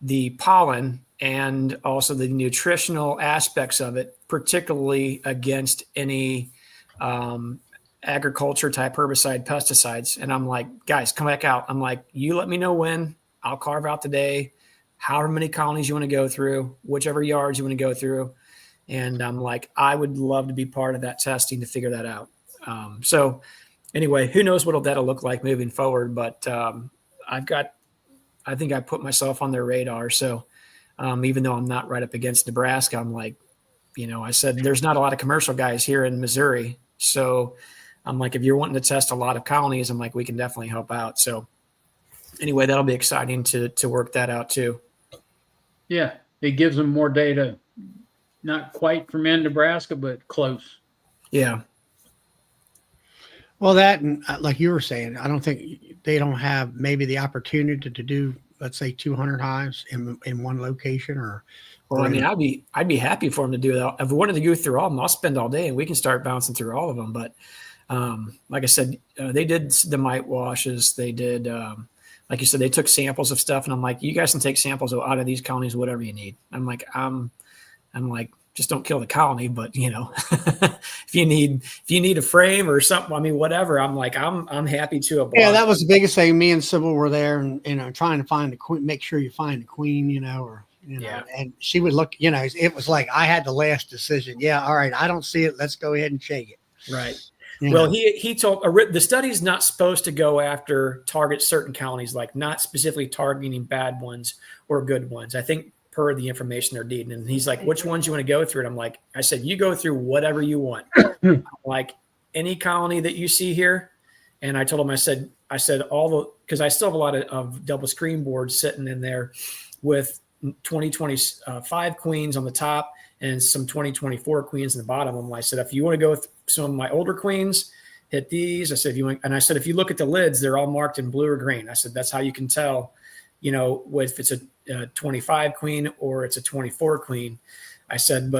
the pollen and also the nutritional aspects of it, particularly against any agriculture type herbicide pesticides. And I'm like, guys, come back out. I'm like, you let me know when. I'll carve out the day, however many colonies you want to go through, whichever yards you want to go through. And I'm like, I would love to be part of that testing to figure that out. So anyway, who knows what that'll look like moving forward, but I think I put myself on their radar. So even though I'm not right up against Nebraska, I'm like, you know, I said, there's not a lot of commercial guys here in Missouri. So I'm like, if you're wanting to test a lot of colonies, I'm like, we can definitely help out. So anyway, that'll be exciting to work that out too. Yeah. It gives them more data, not quite from in Nebraska, but close. Yeah. Well, that, and like you were saying, I don't think they don't have maybe the opportunity to do, let's say 200 hives in one location Well, I mean, I'd be happy for them to do that. If we wanted to go through all of them, I'll spend all day and we can start bouncing through all of them. But Like I said, they did the mite washes. They did, like you said, they took samples of stuff, and I'm like, you guys can take samples out of these colonies, whatever you need. I'm like, just don't kill the colony, but if you need a frame or something, I mean, whatever. I'm like, I'm happy to oblige. Yeah, that was the biggest thing. Me and Sybil were there, and trying to find the queen, make sure you find the queen, Yeah. and she would look, it was like I had the last decision. Yeah, all right, I don't see it. Let's go ahead and shake it. Right. You Well, know. he told the study's not supposed to go after target certain colonies, like not specifically targeting bad ones or good ones. I think per the information they're needing. And he's like, which ones you want to go through? And I'm like, I said, you go through whatever you want. Like any colony that you see here. And I told him, I said because I still have a lot of double screen boards sitting in there with 2025 queens on the top and some 2024 queens in the bottom. I said, if you want to go with some of my older queens, hit these. I said, if you look at the lids, they're all marked in blue or green. I said, that's how you can tell, if it's a 25 queen or it's a 24 queen. I said,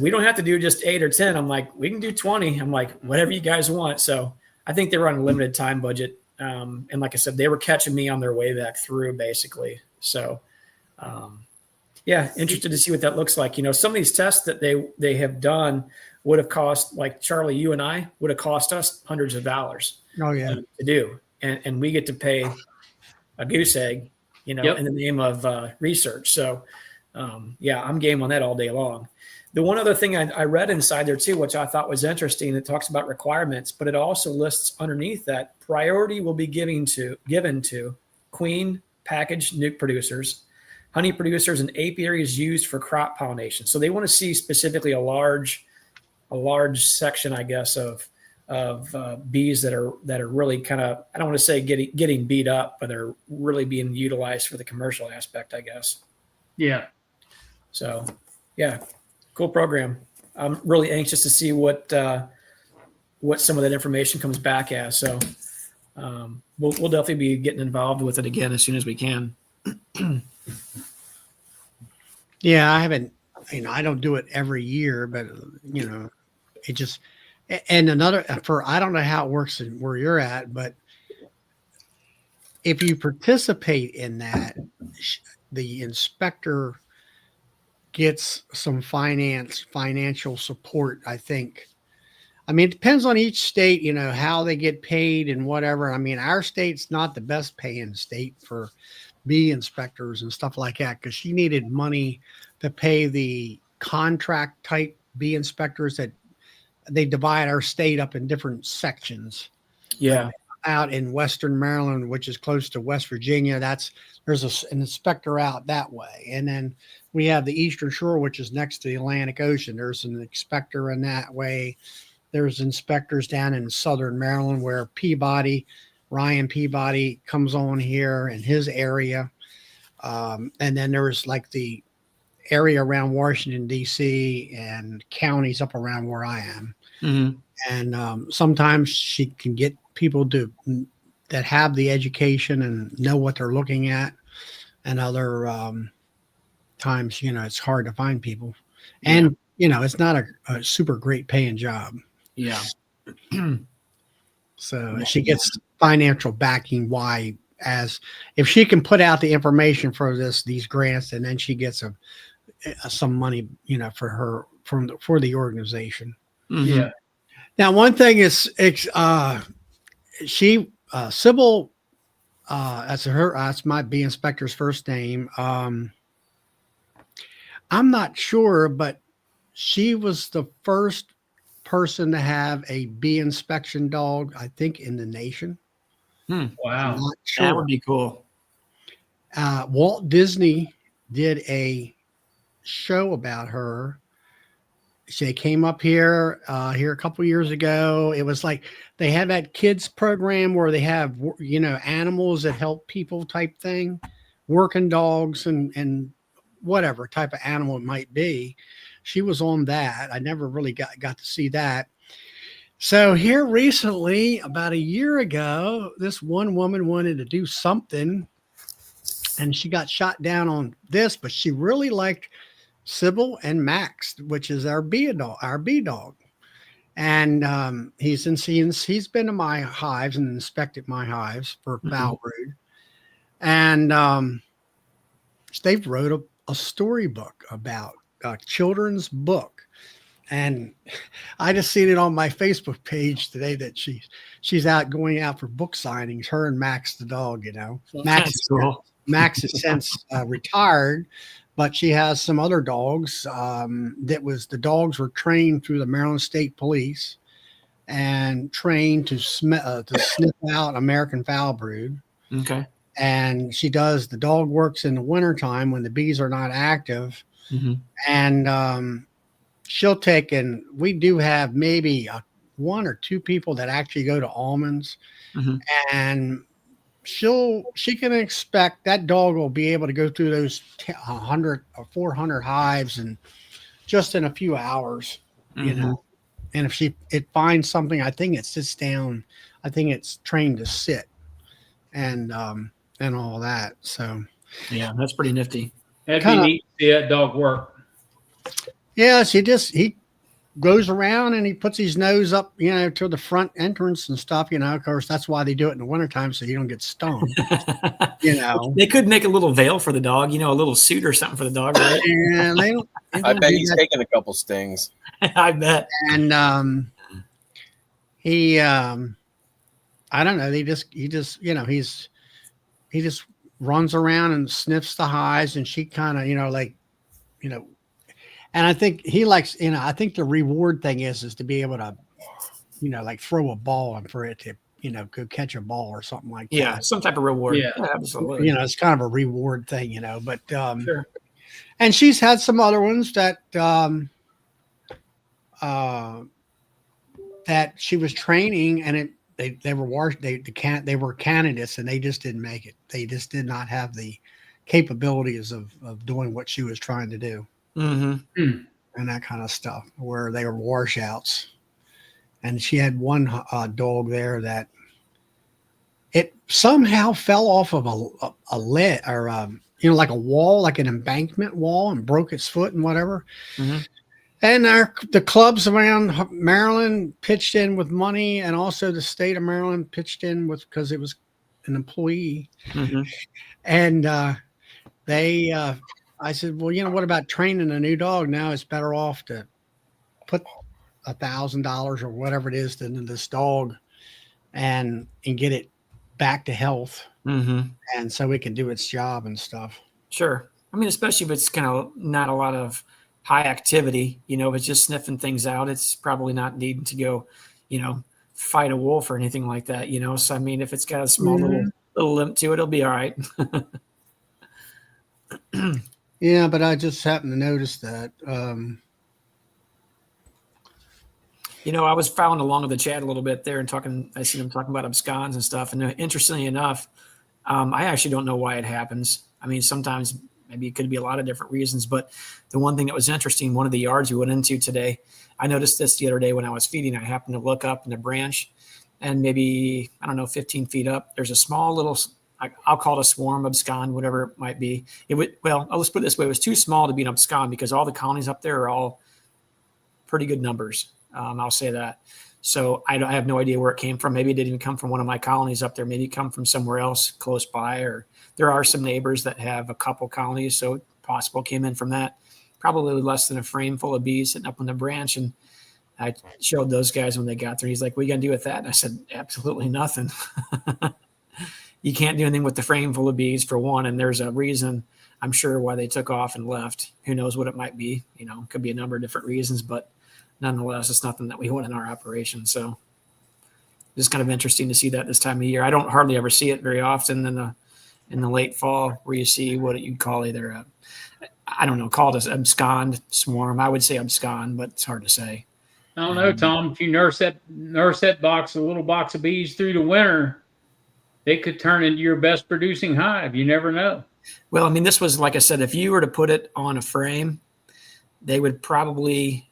we don't have to do just 8 or 10. I'm like, we can do 20. I'm like, whatever you guys want. So I think they were on a limited time budget. And like I said, they were catching me on their way back through basically. So, interested to see what that looks like. Some of these tests that they have done would have cost, like Charlie, you and I would have cost us hundreds of dollars. Oh yeah, to do, and we get to pay a goose egg, in the name of research. So, I'm game on that all day long. The one other thing I read inside there too, which I thought was interesting, it talks about requirements, but it also lists underneath that priority will be given to queen packaged nuke producers, honey producers, and apiaries used for crop pollination. So they want to see specifically a large section, I guess, of bees that are really kind of, I don't want to say getting beat up, but they're really being utilized for the commercial aspect, I guess. Yeah. So, cool program. I'm really anxious to see what some of that information comes back as. So, we'll definitely be getting involved with it again as soon as we can. Yeah, I haven't. I don't do it every year, but it just. And another I don't know how it works where you're at, but if you participate in that, the inspector gets some financial support, I think. I mean, it depends on each state, how they get paid and whatever. I mean, our state's not the best paying state for bee inspectors and stuff like that, because she needed money to pay the contract type bee inspectors that they divide our state up in different sections. Yeah. Like out in Western Maryland, which is close to West Virginia, there's an inspector out that way. And then we have the Eastern Shore, which is next to the Atlantic Ocean. There's an inspector in that way. There's inspectors down in Southern Maryland where Ryan Peabody comes on here in his area. And then there's like the area around Washington, D.C. and counties up around where I am. Mm-hmm. And sometimes she can get people that have the education and know what they're looking at. And other times, it's hard to find people. And, it's not a super great paying job. Yeah. So she gets financial backing. Why? As if she can put out the information for these grants, and then she gets some money, for the organization. Mm-hmm. Yeah. Now, one thing is, Sybil, that's my bee inspector's first name. I'm not sure, but she was the first person to have a bee inspection dog, I think, in the nation. Wow. I'm not sure. That would be cool. Walt Disney did a show about her. She came up here a couple years ago. It was like they had that kids program where they have animals that help people type thing, working dogs and whatever type of animal it might be. She was on that. I never really got to see that. So here recently, about a year ago, this one woman wanted to do something, and she got shot down on this, but she really liked Sybil and Max, which is our bee dog. And he's been to my hives and inspected my hives for foul brood. And they've wrote a storybook about a children's book. And I just seen it on my Facebook page today that she's going out for book signings. Her and Max the dog, Max is since retired, but she has some other dogs. The dogs were trained through the Maryland State Police and trained to sniff out American foul brood. Okay. And the dog works in the wintertime when the bees are not active. And she'll take, and we do have maybe one or two people that actually go to almonds, and she can expect that dog will be able to go through those 100 or 400 hives and just in a few hours, you know. And if it finds something, I think it sits down. I think it's trained to sit and all that. So yeah, that's pretty nifty. That'd be neat to see that dog work. Yes, he goes around and he puts his nose up, to the front entrance and stuff, Of course, that's why they do it in the wintertime, so you don't get stung. They could make a little veil for the dog, a little suit or something for the dog, right? And they don't I bet he's taking a couple stings. I bet. And he I don't know, he just runs around and sniffs the hives, and she kind of, and I think he likes, I think the reward thing is to be able to, like throw a ball and for it to, go catch a ball or something like that. Yeah, some type of reward. Yeah, absolutely. It's kind of a reward thing, but sure. And she's had some other ones that that she was training, and they were candidates, and they just didn't make it. They just did not have the capabilities of doing what she was trying to do. And that kind of stuff, where they were washouts. And she had one dog there that it somehow fell off of a lid, or like a wall, like an embankment wall, and broke its foot and whatever. And the clubs around Maryland pitched in with money, and also the state of Maryland pitched in because it was an employee. And I said, well, what about training a new dog? Now it's better off to put $1,000 or whatever it is into this dog and get it back to health. And so it can do its job and stuff. Sure. I mean, especially if it's kind of not a lot of high activity, if it's just sniffing things out, it's probably not needing to go, fight a wolf or anything like that, So, I mean, if it's got a small little limp to it, it'll be all right. Yeah, but I just happened to notice that. I was following along with the chat a little bit there and I see them talking about absconds and stuff. And interestingly enough, I actually don't know why it happens. I mean, sometimes maybe it could be a lot of different reasons, but the one thing that was interesting, one of the yards we went into today, I noticed this the other day when I was feeding. I happened to look up in the branch, and maybe, 15 feet up, there's a small little, I'll call it a swarm, abscond, whatever it might be. I'll just put it this way. It was too small to be an abscond because all the colonies up there are all pretty good numbers. I'll say that. So I have no idea where it came from. Maybe it didn't even come from one of my colonies up there. Maybe it come from somewhere else close by, or there are some neighbors that have a couple colonies. So possible it came in from that. Probably less than a frame full of bees sitting up on the branch. And I showed those guys when they got there. He's like, what are you going to do with that? And I said, absolutely nothing. You can't do anything with the frame full of bees, for one. And there's a reason, I'm sure, why they took off and left. Who knows what it might be? It could be a number of different reasons, but nonetheless, it's nothing that we want in our operation. So it's kind of interesting to see that this time of year. I don't hardly ever see it very often in the late fall, where you see what you'd call either call it an abscond swarm. I would say abscond, but it's hard to say. I don't know, Tom. If you nurse that little box of bees through the winter, they could turn into your best producing hive. You never know. Well, I mean, this was, like I said, if you were to put it on a frame, they would probably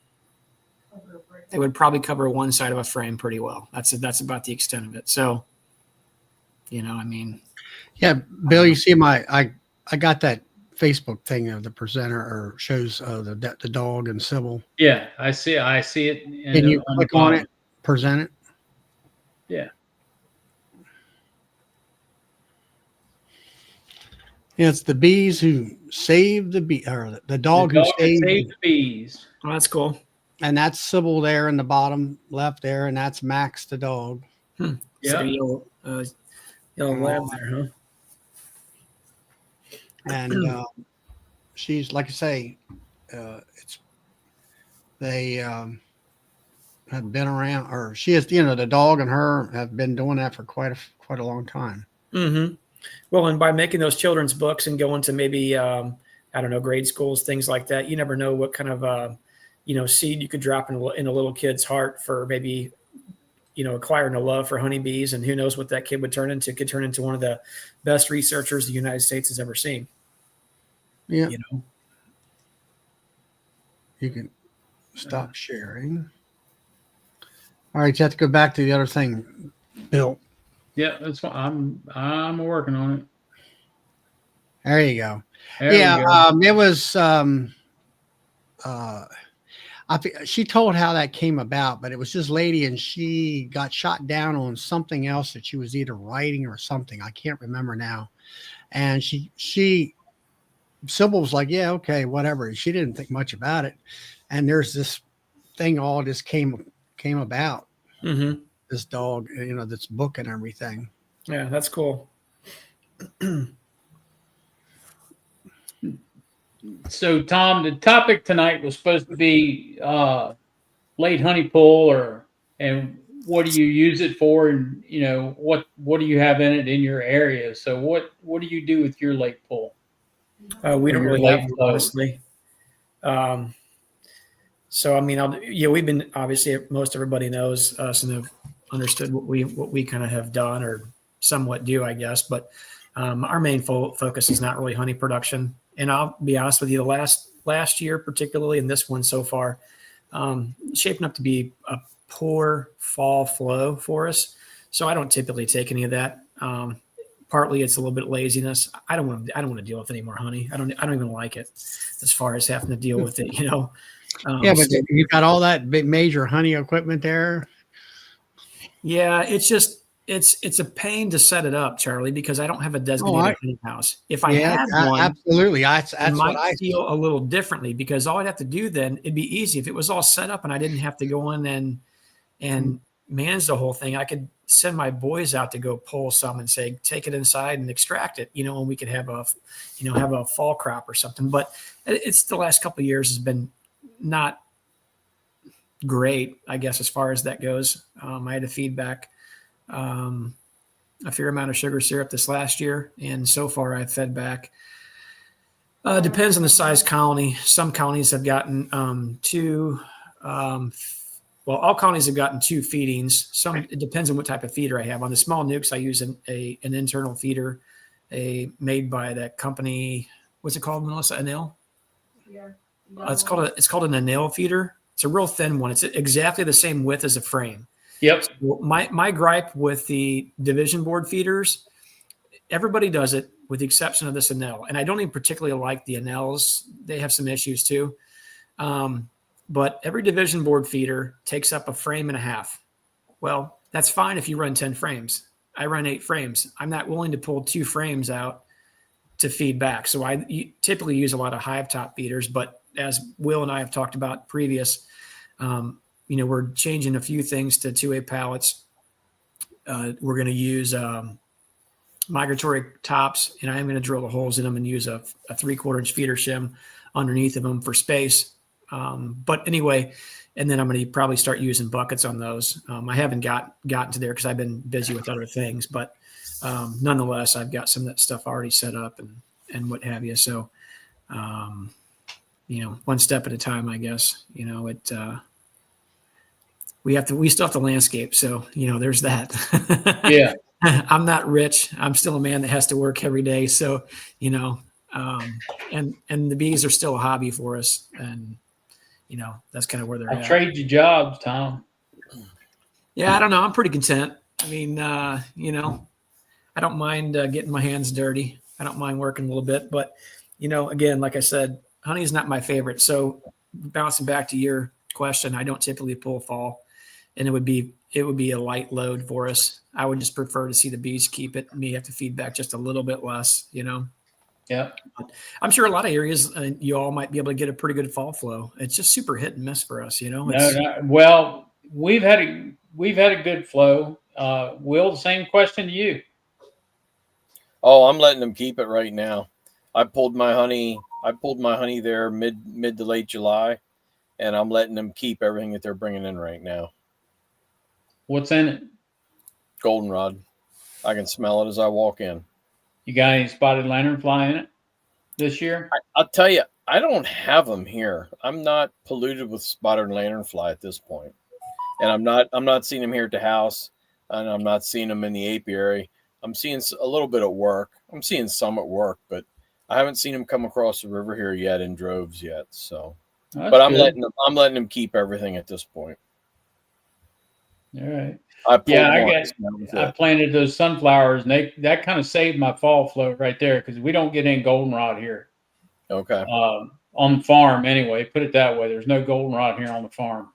cover one side of a frame pretty well. That's about the extent of it. So, I mean. Yeah, Bill, you see I got that Facebook thing of the presenter or shows the dog and Sybil. Yeah, I see it. Can you on the click on bottom. it? Present it. Yeah. It's the bees who saved the bee, or the dog who that saved, saved the bees. Oh, that's cool. and that's Sybil there in the bottom left there, and that's Max the dog. It's Yeah. like a yellow lab there, huh? And she's, like I say, they have been around, or she is, the dog and her have been doing that for quite a long time. Mm-hmm. Well, and by making those children's books and going to maybe, I don't know, grade schools, things like that, you never know what kind of, seed you could drop in a little kid's heart for maybe, acquiring a love for honeybees. And who knows what that kid would turn into. Could turn into one of the best researchers the United States has ever seen. Yeah. You know? You can stop sharing. All right, you have to go back to the other thing, Bill. Yeah, that's what I'm working on it. There you go. There we go. It was. She told how that came about, but it was this lady, and she got shot down on something else that she was either writing or something. I can't remember now. And Sybil was like, "Yeah, okay, whatever." She didn't think much about it. And there's this thing all just came about. Mm-hmm. This dog, this book and everything. Yeah, that's cool. So, Tom, the topic tonight was supposed to be late honey pull, and what do you use it for, and what do you have in it in your area? So, what do you do with your late pull? We don't Your really late have, flow. honestly. So I mean, we've been, obviously most everybody knows us and have understood what we kind of have done or somewhat do, I guess. But our main focus is not really honey production. And I'll be honest with you, the last year, particularly, and this one so far, shaping up to be a poor fall flow for us. So I don't typically take any of that. Partly it's a little bit laziness. I don't want to deal with any more honey. I don't even like it, as far as having to deal with it, Yeah, but you got all that big major honey equipment there. Yeah, it's just it's a pain to set it up, Charlie, because I don't have a designated honey house. If I had one, absolutely, that's I might what I feel a little differently, because all I'd have to do then, it'd be easy if it was all set up and I didn't have to go in and manage the whole thing. I could send my boys out to go pull some and say, take it inside and extract it, and we could have a fall crop or something. But it's the last couple of years has been not great, I guess, as far as that goes. I had to feed back a fair amount of sugar syrup this last year, and so far I've fed back. Depends on the size colony. Some colonies have gotten two. All colonies have gotten 2 feedings. It depends on what type of feeder I have. On the small nukes, I use an internal feeder, made by that company. What's it called, Melissa? Anil? Yeah. It's called an Anil feeder. It's a real thin one. It's exactly the same width as a frame. Yep. So my gripe with the division board feeders, everybody does it with the exception of this Anil. And I don't even particularly like the Anils. They have some issues too. But every division board feeder takes up a frame and a half. Well, that's fine if you run 10 frames. I run 8 frames. I'm not willing to pull 2 frames out to feed back. So I typically use a lot of Hive top feeders, but as Will and I have talked about previous, we're changing a few things to 2A pallets. We're going to use migratory tops, and I'm going to drill the holes in them and use a 3/4 inch feeder shim underneath of them for space. But anyway, and then I'm going to probably start using buckets on those. I haven't gotten to there because I've been busy with other things, but nonetheless, I've got some of that stuff already set up and what have you. So, one step at a time, I guess. We still have to landscape. So, there's that. Yeah. I'm not rich. I'm still a man that has to work every day. So, and the bees are still a hobby for us. And, that's kind of where they're I at. trade you jobs, Tom. Yeah, I don't know. I'm pretty content. I mean, I don't mind getting my hands dirty. I don't mind working a little bit, but again, like I said, honey is not my favorite. So bouncing back to your question, I don't typically pull fall, and it would be a light load for us. I would just prefer to see the bees keep it. Me have to feed back just a little bit less, Yeah. I'm sure a lot of areas you all might be able to get a pretty good fall flow. It's just super hit and miss for us, No, well, we've had a good flow. Will, the same question to you. Oh, I'm letting them keep it right now. I pulled my honey there mid to late July, and I'm letting them keep everything that they're bringing in right now. What's in it? Goldenrod. I can smell it as I walk in. You got any spotted lanternfly in it this year? I'll tell you, I don't have them here. I'm not polluted with spotted lanternfly at this point, and I'm not seeing them here at the house, and I'm not seeing them in the apiary. I'm seeing a little bit at work. I'm seeing some at work, but I haven't seen them come across the river here yet in droves yet. So, but I'm letting them keep everything at this point. All right. I planted those sunflowers, and that kind of saved my fall flow right there because we don't get any goldenrod here. Okay. On the farm anyway. Put it that way. There's no goldenrod here on the farm.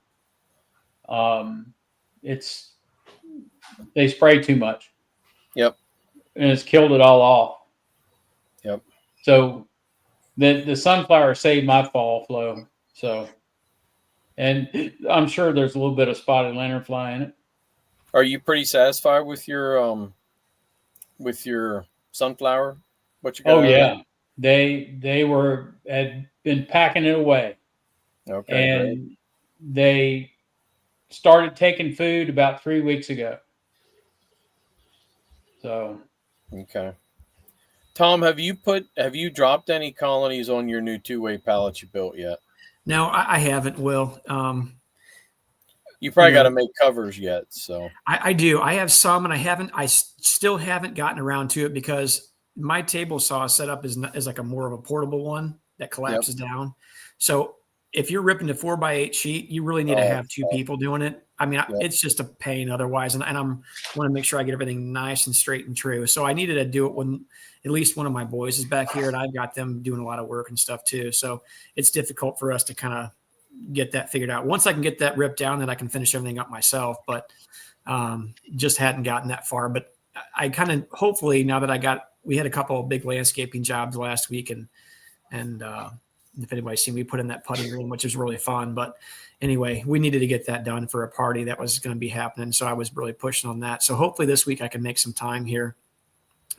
They spray too much. Yep. And it's killed it all off. Yep. So the sunflower saved my fall flow. So, and I'm sure there's a little bit of spotted lanternfly in it. Are you pretty satisfied with your sunflower? What you got? Oh yeah, they had been packing it away. Okay. And they started taking food about 3 weeks ago. So. Okay. Tom, have you dropped any colonies on your new 2-way pallet you built yet? No, I haven't, Will. You probably got to make covers yet. So I do. I have some, and I still haven't gotten around to it because my table saw set up is like a more of a portable one that collapses down. So if you're ripping the 4x8 sheet, you really need to have two people doing it. I mean, it's just a pain otherwise. And I want to make sure I get everything nice and straight and true. So I needed to do it when at least one of my boys is back here, and I've got them doing a lot of work and stuff too. So it's difficult for us to kind of get that figured out. Once I can get that ripped down, then I can finish everything up myself, but just hadn't gotten that far. But I kind of, hopefully now that we had a couple of big landscaping jobs last week, and if anybody's seen, we put in that putting green, which is really fun. But anyway, we needed to get that done for a party that was going to be happening. So I was really pushing on that. So hopefully this week I can make some time here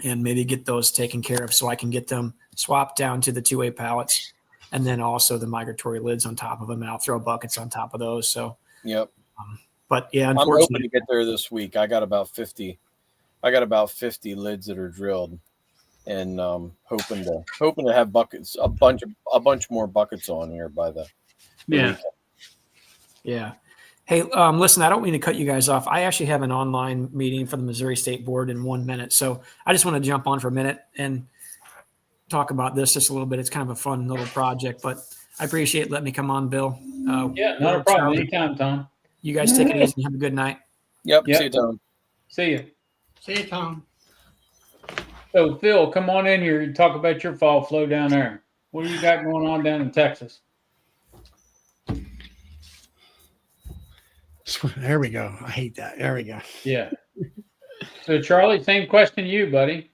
and maybe get those taken care of so I can get them swapped down to the 2-way pallets, and then also the migratory lids on top of them. And I'll throw buckets on top of those. So, yep. But yeah, I'm unfortunately, hoping to get there this week. I got about 50 lids that are drilled, and hoping to have buckets, a bunch more buckets on here by the weekend. Yeah. Hey, listen, I don't mean to cut you guys off. I actually have an online meeting for the Missouri State Board in 1 minute. So I just want to jump on for a minute and talk about this just a little bit. It's kind of a fun little project, but I appreciate letting me come on, Bill. Yeah, not a problem. Anytime, Tom. You guys take it easy and have a good night. Yep. See you, Tom. See you. See you, Tom. So, Phil, come on in here and talk about your fall flow down there. What do you got going on down in Texas? There we go. I hate that. There we go. Yeah. So, Charlie, same question to you, buddy.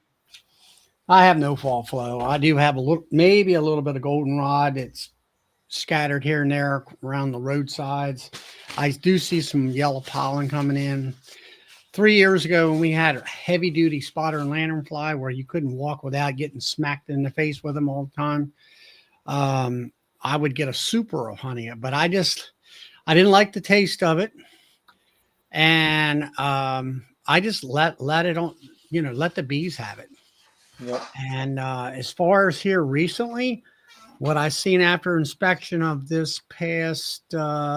I have no fall flow. I do have maybe a little bit of goldenrod. It's scattered here and there around the roadsides. I do see some yellow pollen coming in. 3 years ago, when we had a heavy duty spotter and lanternfly where you couldn't walk without getting smacked in the face with them all the time, I would get a super of honey, but I didn't like the taste of it. And I just let it on, let the bees have it. Yep. And as far as here recently, what I seen after inspection of this past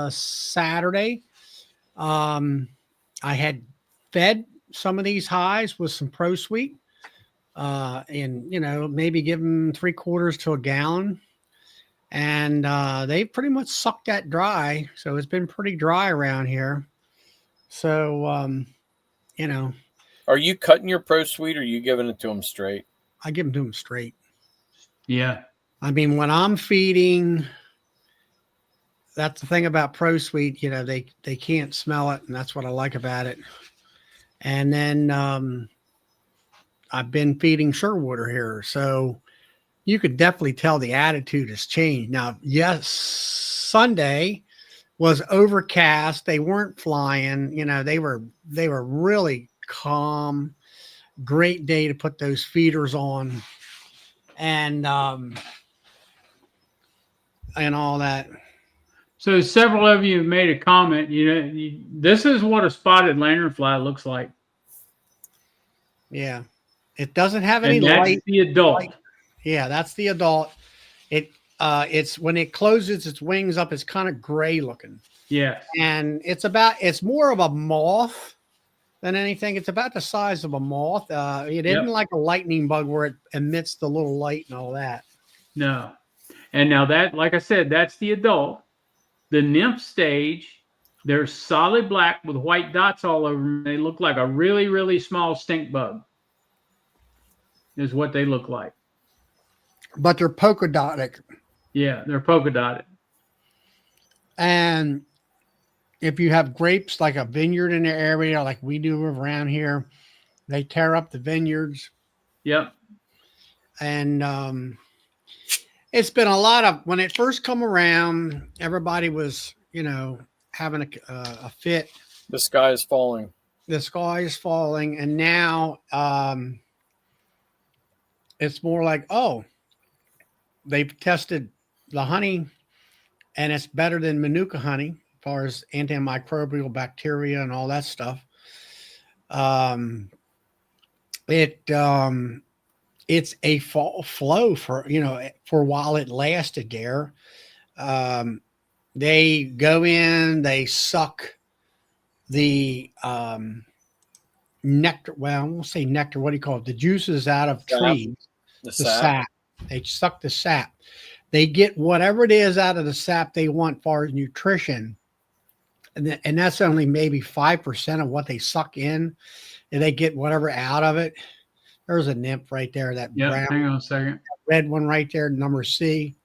Saturday, I had fed some of these hives with some Pro Sweet, and maybe give them 3/4 to a gallon, and they pretty much sucked that dry. So it's been pretty dry around here. So are you cutting your Pro Sweet, or are you giving it to them straight? I give them to them straight. Yeah. I mean, when I'm feeding, that's the thing about Pro Sweet, you know, they can't smell it, and that's what I like about it. And then I've been feeding Sherwood here, so you could definitely tell the attitude has changed. Now, yes, Sunday was overcast. They weren't flying, you know, they were really calm. Great day to put those feeders on and all that. So several of you have made a comment. This is what a spotted lanternfly looks like. Yeah. It doesn't have any And that's light. the adult. Yeah, that's the adult. It's when it closes its wings up, it's kind of gray looking. Yeah. And it's more of a moth than anything. It's about the size of a moth. It isn't like a lightning bug where it emits the little light and all that. No. And now that, like I said, that's the adult. The nymph stage, they're solid black with white dots all over them. They look like a really, really small stink bug. Is what they look like. But they're polka dotted. Yeah, they're polka dotted. And if you have grapes, like a vineyard in the area, like we do around here, they tear up the vineyards. Yep. And it's been a lot of, when it first come around, everybody was, you know, having a fit. The sky is falling. The sky is falling. And now it's more like, oh, they've tested the honey and it's better than Manuka honey as far as antimicrobial bacteria and all that stuff. It's a fall flow for, you know, for a while it lasted there. They go in, they suck the nectar. Well, I won't say nectar. What do you call it? The juices out of trees. The sap. They suck the sap. They get whatever it is out of the sap they want as far as nutrition. And that's only maybe 5% of what they suck in. And they get whatever out of it. There's a nymph right there. That brown, hang on a second. red one right there, number C.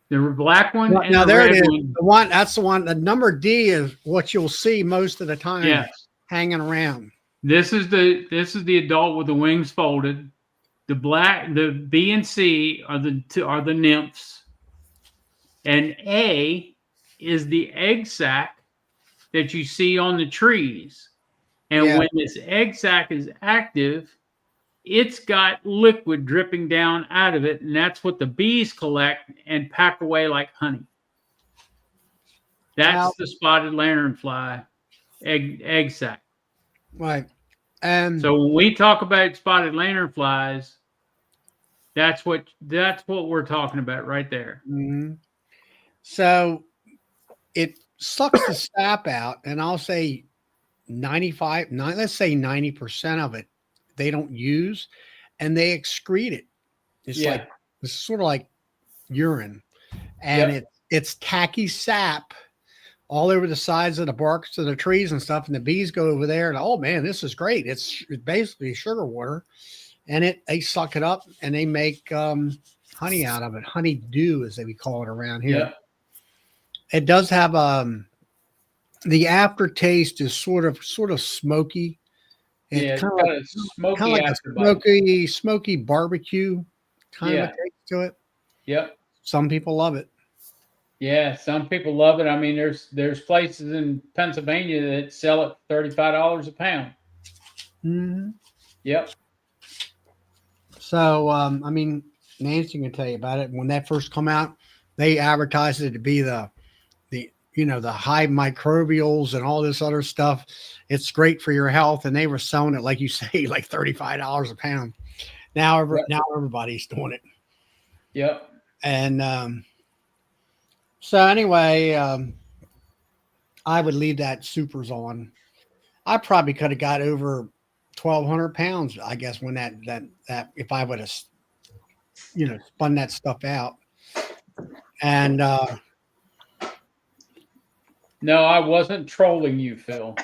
The black one. Well, and now the there it red is. one. The one, that's the one. The number D is what you'll see most of the time. Yes. Hanging around. This is the adult with the wings folded. The B and C are the nymphs, and A is the egg sac that you see on the trees. And when this egg sac is active, it's got liquid dripping down out of it, and that's what the bees collect and pack away like honey. That's the spotted lanternfly egg sac. Right. So when we talk about spotted lanternflies, that's what we're talking about right there. Mm-hmm. So it sucks the sap out, and I'll say 90% of it they don't use, and they excrete it. It's sort of like urine, and it's tacky sap all over the sides of the barks of the trees and stuff. And the bees go over there and, oh man, this is great. It's basically sugar water, and they suck it up and they make honey out of it. Honey dew, as they call it around here. Yeah. It does have the aftertaste is sort of smoky. It's kind got a smoky like afterbite. a smoky barbecue kind of a taste to it. Yep. Some people love it. Yeah, some people love it. I mean, there's places in Pennsylvania that sell it $35 a pound. Mm-hmm. Yep. So, I mean, Nancy can tell you about it. When that first come out, they advertised it to be the Hive microbials and all this other stuff. It's great for your health, and they were selling it, like you say, like $35 a pound. Now everybody's doing it. Yep. And so anyway, I would leave that supers on. I probably could have got over 1,200 pounds, I guess, when that if I would have, spun that stuff out. And no, I wasn't trolling you, Phil.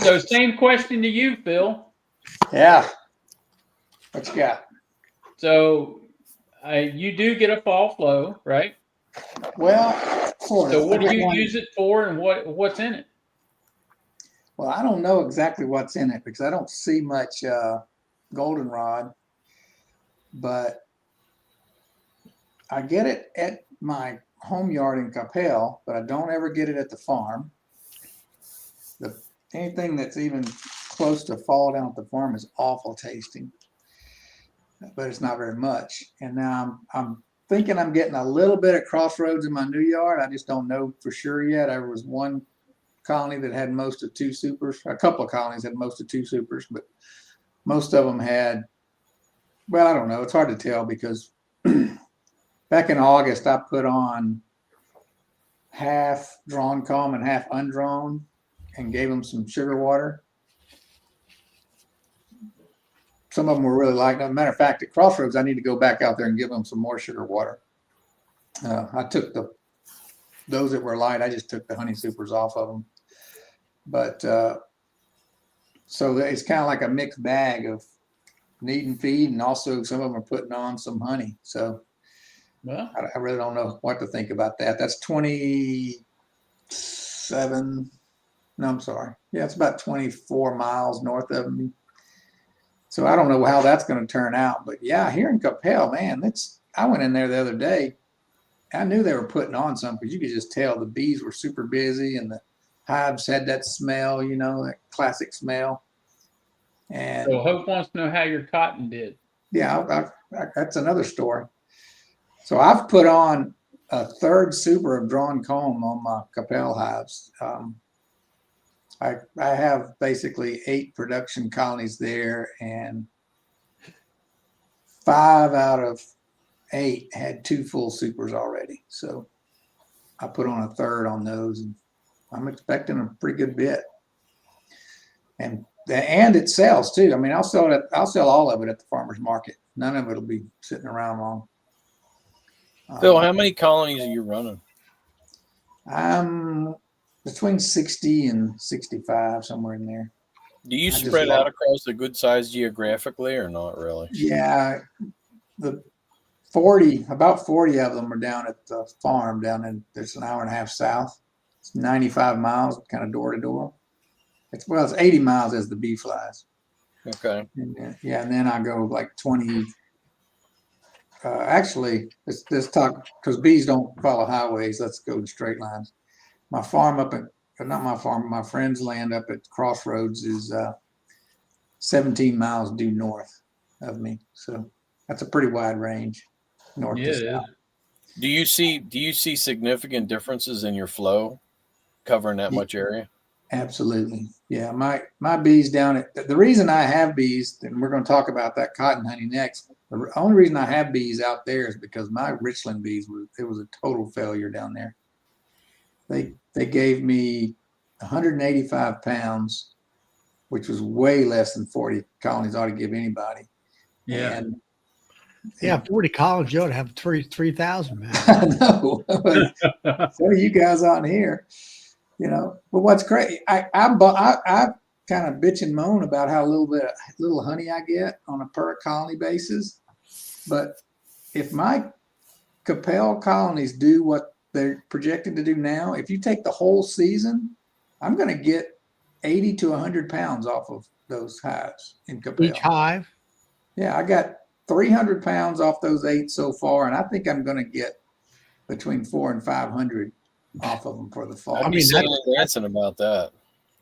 So same question to you, Phil. Yeah. What you got? So you do get a fall flow, right? Well, sort of. So what I do get you one- use it for, and what's in it? Well, I don't know exactly what's in it because I don't see much goldenrod, but I get it at my home yard in Capel, but I don't ever get it at the farm. Anything that's even close to fall down at the farm is awful tasting, but it's not very much. And now I'm thinking I'm getting a little bit at Crossroads in my new yard. I just don't know for sure yet. There was one colony that had most of 2 supers. A couple of colonies had most of 2 supers, but most of them had, well, I don't know. It's hard to tell because back in August, I put on half drawn comb and half undrawn and gave them some sugar water. Some of them were really like, as a matter of fact, at Crossroads, I need to go back out there and give them some more sugar water. I took those that were light, I just took the honey supers off of them. But so it's kind of like a mixed bag of need and feed, and also some of them are putting on some honey. So Well, I really don't know what to think about that. That's 27. No, I'm sorry. Yeah, it's about 24 miles north of me. So I don't know how that's going to turn out. But yeah, here in Capel, man, I went in there the other day. I knew they were putting on something because you could just tell the bees were super busy and the hives had that smell, that classic smell. And so Hope wants to know how your cotton did. yeah, that's another story. So I've put on a 3rd super of drawn comb on my Capel hives. I have basically 8 production colonies there, and 5 out of 8 had 2 full supers already. So I put on a 3rd on those, and I'm expecting a pretty good bit. And it sells too. I mean, I'll sell all of it at the farmer's market. None of it'll be sitting around long. Phil, how many colonies are you running? I'm between 60 and 65, somewhere in there. Do you spread out across a good size geographically or not really? Yeah, about 40 of them are down at the farm there's an hour and a half south. It's 95 miles, kind of door to door. It's 80 miles as the bee flies. Okay. And then I go like 20. Actually, let's talk, because bees don't follow highways. Let's go to straight lines. My farm not my farm, my friend's land up at Crossroads is 17 miles due north of me. So that's a pretty wide range, north to south. Do you see significant differences in your flow covering that much area? Absolutely. Yeah. My bees down the reason I have bees, and we're going to talk about that cotton honey next. The only reason I have bees out there is because my Richland bees it was a total failure down there. They gave me 185 pounds, which was way less than 40 colonies ought to give anybody. Yeah. And Yeah, 40 colonies, you ought to have 3,000, man. I know. So you guys on here, but what's great, I kind of bitch and moan about how little honey I get on a per colony basis. But if my Capel colonies do what they're projected to do now, if you take the whole season, I'm going to get 80 to 100 pounds off of those hives in Capel. Each hive? Yeah, I got 300 pounds off those 8 so far, and I think I'm going to get between 400 and 500 off of them for the fall. I'd be singing and dancing about that.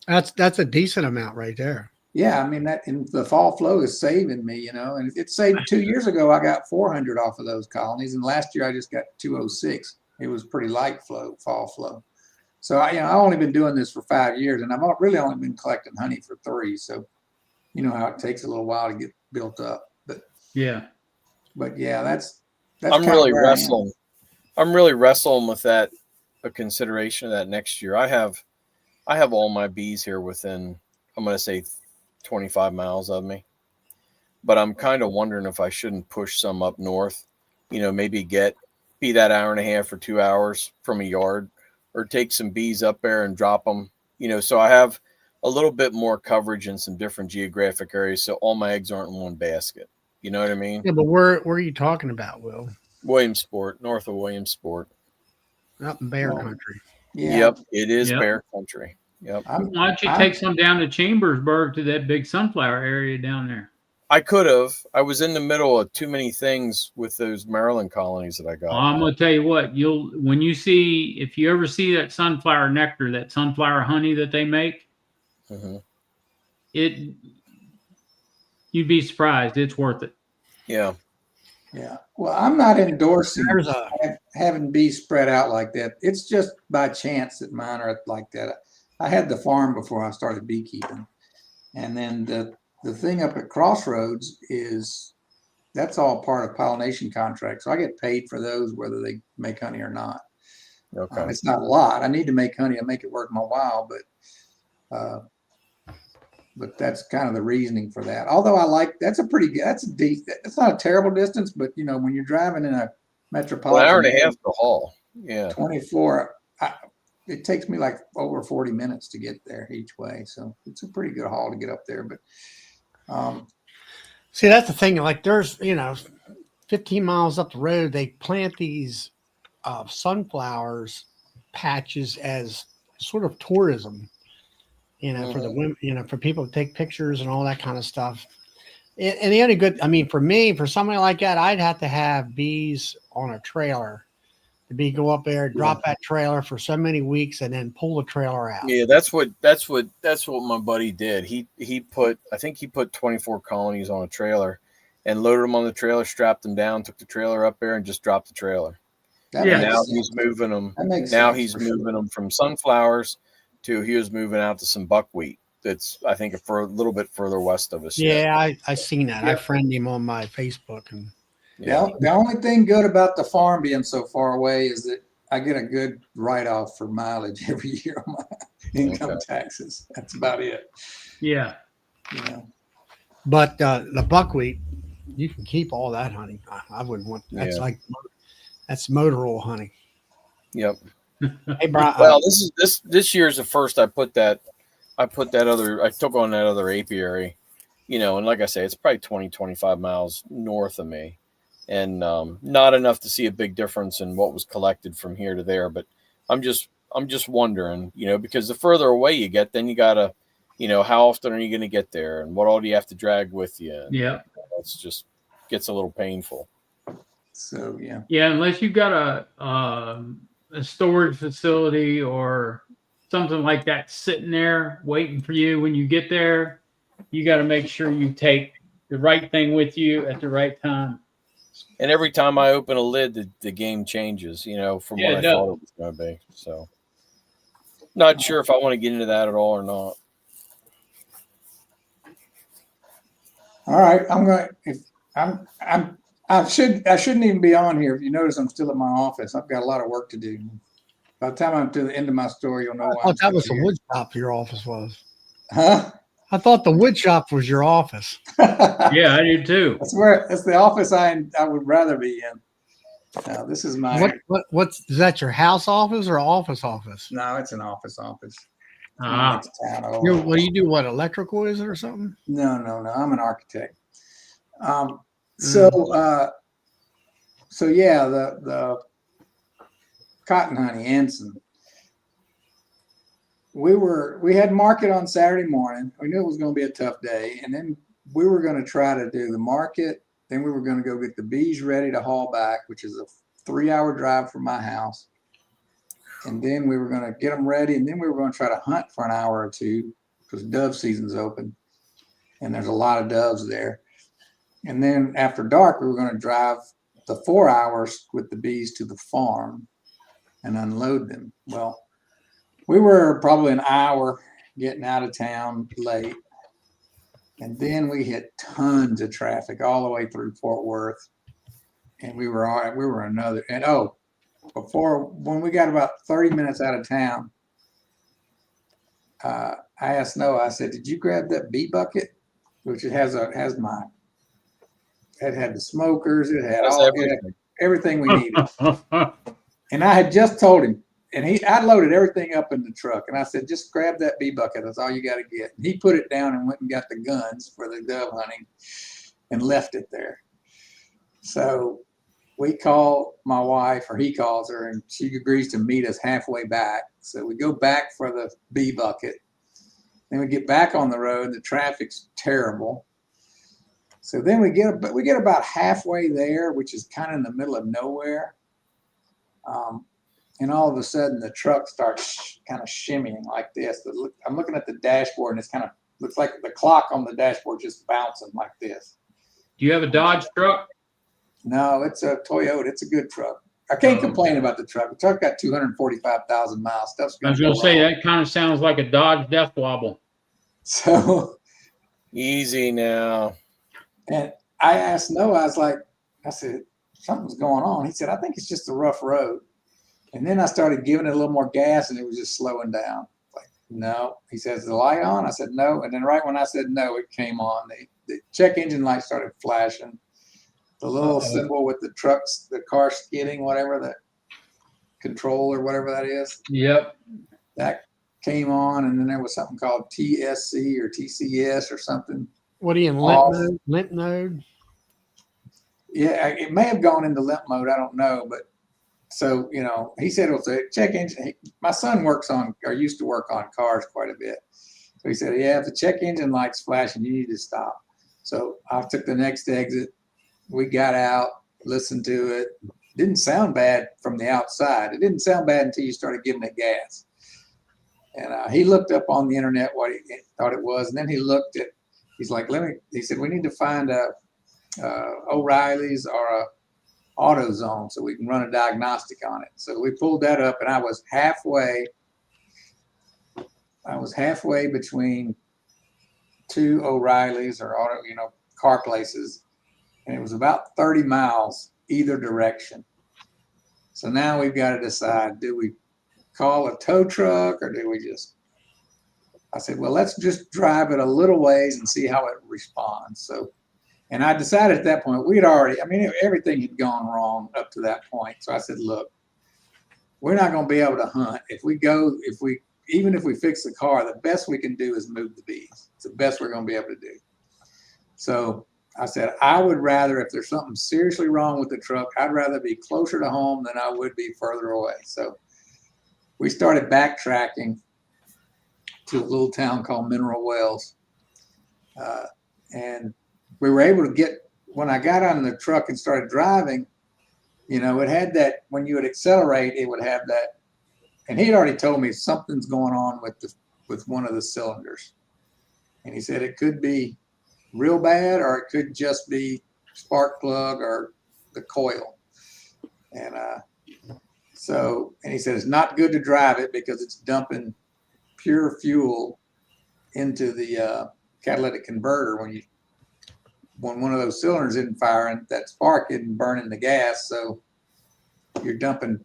That's a decent amount right there. Yeah, I mean the fall flow is saving me, and it saved 2 years ago. I got 400 off of those colonies, and last year I just got 206. It was pretty light fall flow. So I've only been doing this for 5 years, and I've really only been collecting honey for 3. So you know how it takes a little while to get built up, but yeah, that's I'm really wrestling. I'm really wrestling with that, a consideration of that next year. I have all my bees here within, I'm going to say 25 miles of me, but I'm kind of wondering if I shouldn't push some up north, maybe be that hour and a half or 2 hours from a yard, or take some bees up there and drop them, so I have a little bit more coverage in some different geographic areas. So all my eggs aren't in one basket, You know what I mean? Yeah, but where are you talking about, Will? Williamsport, north of Williamsport. Up in bear Well, country. Yeah. Yep, it is Yep. bear country. Yep. Why don't you take some down to Chambersburg to that big sunflower area down there? I could have. I was in the middle of too many things with those Maryland colonies that I got. I'm gonna tell you what, if you ever see that sunflower nectar, that sunflower honey that they make, Mhm. you'd be surprised. It's worth it. Yeah. Yeah. Well, I'm not endorsing There's a having bees spread out like that. It's just by chance that mine are like that. I had the farm before I started beekeeping. And then the thing up at Crossroads is that's all part of pollination contracts. So I get paid for those whether they make honey or not. Okay. It's not a lot. I need to make honey. I make it worth my while, but that's kind of the reasoning for that. Although that's it's not a terrible distance, but when you're driving in a metropolitan An hour and a half to haul. Yeah. 24, it takes me like over 40 minutes to get there each way. So it's a pretty good haul to get up there. But see, that's the thing. Like there's 15 miles up the road, they plant these sunflowers patches as sort of tourism. For the women, for people to take pictures and all that kind of stuff. And the only good, for me, for somebody like that, I'd have to have bees on a trailer. Go up there, drop that trailer for so many weeks, and then pull the trailer out. Yeah, that's what my buddy did. He put 24 colonies on a trailer, and loaded them on the trailer, strapped them down, took the trailer up there, and just dropped the trailer. He's moving them. Now he's moving them from sunflowers to he was moving out to some buckwheat. That's I think for a little bit further west of us. Yeah, I seen that. I friend him on my Facebook, and the only thing good about the farm being so far away is that I get a good write-off for mileage every year on my income taxes. That's about it. Yeah. But the buckwheat, you can keep all that honey. I wouldn't want that's that's motor oil honey. Yep. Hey, Brian. Well, this year's the first I took on that other apiary, and like I say, it's probably 20, 25 miles north of me, and not enough to see a big difference in what was collected from here to there. But I'm just wondering, because the further away you get, then you gotta, how often are you going to get there, and what all do you have to drag with you? And, it's just gets a little painful. So unless you've got a storage facility or something like that sitting there waiting for you when you get there, you got to make sure you take the right thing with you at the right time. And every time I open a lid, the game changes, from what I thought it was going to be. So not sure if I want to get into that at all or not. All right, I shouldn't even be on here. If you notice, I'm still at my office. I've got a lot of work to do. By the time I'm to the end of my story, you'll know why. I thought that was the wood shop your office was. Huh? I thought the wood shop was your office. Yeah, I do too. That's the office I would rather be in. No, this is my. What's is that your house office or office office? No, it's an office. Ah. What do you do? What electrical is it or something? No. I'm an architect. So yeah, the cotton honey, Ensign. We had market on Saturday morning. We knew it was going to be a tough day, and then we were going to try to do the market. Then we were going to go get the bees ready to haul back, which is a 3-hour drive from my house. And then we were going to get them ready, and then we were going to try to hunt for an hour or two because dove season's open, and there's a lot of doves there. And then after dark, we were going to drive the 4 hours with the bees to the farm and unload them. Well, we were probably an hour getting out of town late. And then we hit tons of traffic all the way through Fort Worth. And we were when we got about 30 minutes out of town, I asked Noah, I said, did you grab that bee bucket? Which it had the smokers, it had everything we needed. And I had just told him, and I loaded everything up in the truck, and I said, just grab that bee bucket. That's all you got to get. And he put it down and went and got the guns for the dove hunting. and left it there. So we call my wife, or he calls her, and she agrees to meet us halfway back. So we go back for the bee bucket. Then we get back on the road. The traffic's terrible. So then we get about halfway there, which is kind of in the middle of nowhere. And all of a sudden the truck starts kind of shimmying like this. I'm looking at the dashboard, and it's kind of looks like the clock on the dashboard just bouncing like this. Do you have a Dodge truck? No, it's a Toyota. It's a good truck. I can't complain about the truck. The truck got 245,000 miles. Stuff's I was going to say, that kind of sounds like a Dodge Death Wobble. So Easy now. and I asked Noah, I said, something's going on. He said, I think it's just a rough road. And then I started giving it a little more gas, and it was just slowing down. Like, no. He says, the light on? I said, no. And then right when I said no, it came on. The check engine light started flashing. The little symbol with the trucks, the car skidding, whatever, the control or whatever that is. Yep. That came on, and then there was something called TSC or TCS or something. What are you in limp mode? Yeah, it may have gone into limp mode. I don't know, but so he said it was a check engine. My son used to work on cars quite a bit. So he said, yeah, if the check engine light's flashing, you need to stop. So I took the next exit. We got out, listened to it. Didn't sound bad from the outside. It didn't sound bad until you started giving it gas. And he looked up on the internet what he thought it was, and then he's like, he said, we need to find a O'Reilly's or a AutoZone so we can run a diagnostic on it. So we pulled that up, and I was halfway between two O'Reilly's or car places, and it was about 30 miles either direction. So now we've got to decide, do we call a tow truck, or do we I said, well, let's just drive it a little ways and see how it responds. So, and I decided at that point, everything had gone wrong up to that point. So I said, look, we're not going to be able to hunt. Even if we fix the car, the best we can do is move the bees. It's the best we're going to be able to do. So I said, I would rather, if there's something seriously wrong with the truck, I'd rather be closer to home than I would be further away. So we started backtracking to a little town called Mineral Wells. And we were able to when I got on the truck and started driving, it had that, when you would accelerate, it would have that. And he'd already told me something's going on with one of the cylinders. And he said it could be real bad, or it could just be spark plug or the coil. And and he said it's not good to drive it because it's dumping pure fuel into the catalytic converter when one of those cylinders isn't firing, that spark isn't burning the gas. So you're dumping,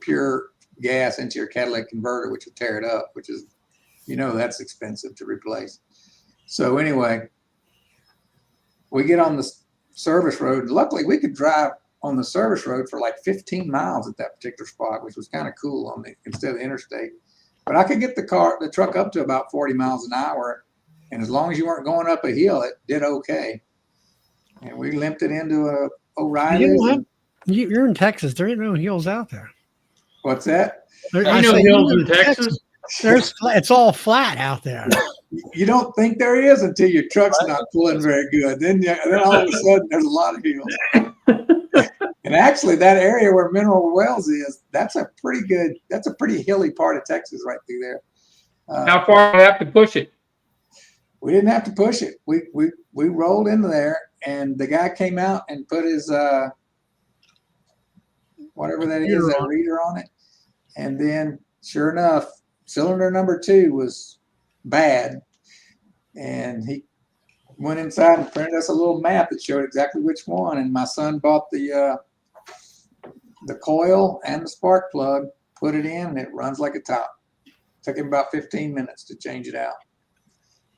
pure gas into your catalytic converter, which will tear it up, which is, that's expensive to replace. So anyway, we get on the service road. Luckily, we could drive on the service road for like 15 miles at that particular spot, which was kind of cool instead of the interstate. But I could get the truck up to about 40 miles an hour. And as long as you weren't going up a hill, it did okay. And we limped it into a O'Reilly's. You're in Texas. There ain't no hills out there. What's that? Hills in Texas. It's all flat out there. You don't think there is until your truck's not pulling very good. Then all of a sudden there's a lot of hills. And actually, that area where Mineral Wells is, that's a pretty hilly part of Texas right through there. How far do you have to push it? We didn't have to push it. We rolled into there, and the guy came out and put his whatever that is, that reader on it. And then, sure enough, cylinder number 2 was bad. And he went inside and printed us a little map that showed exactly which one. And my son bought the coil and the spark plug, put it in, and it runs like a top. Took him about 15 minutes to change it out.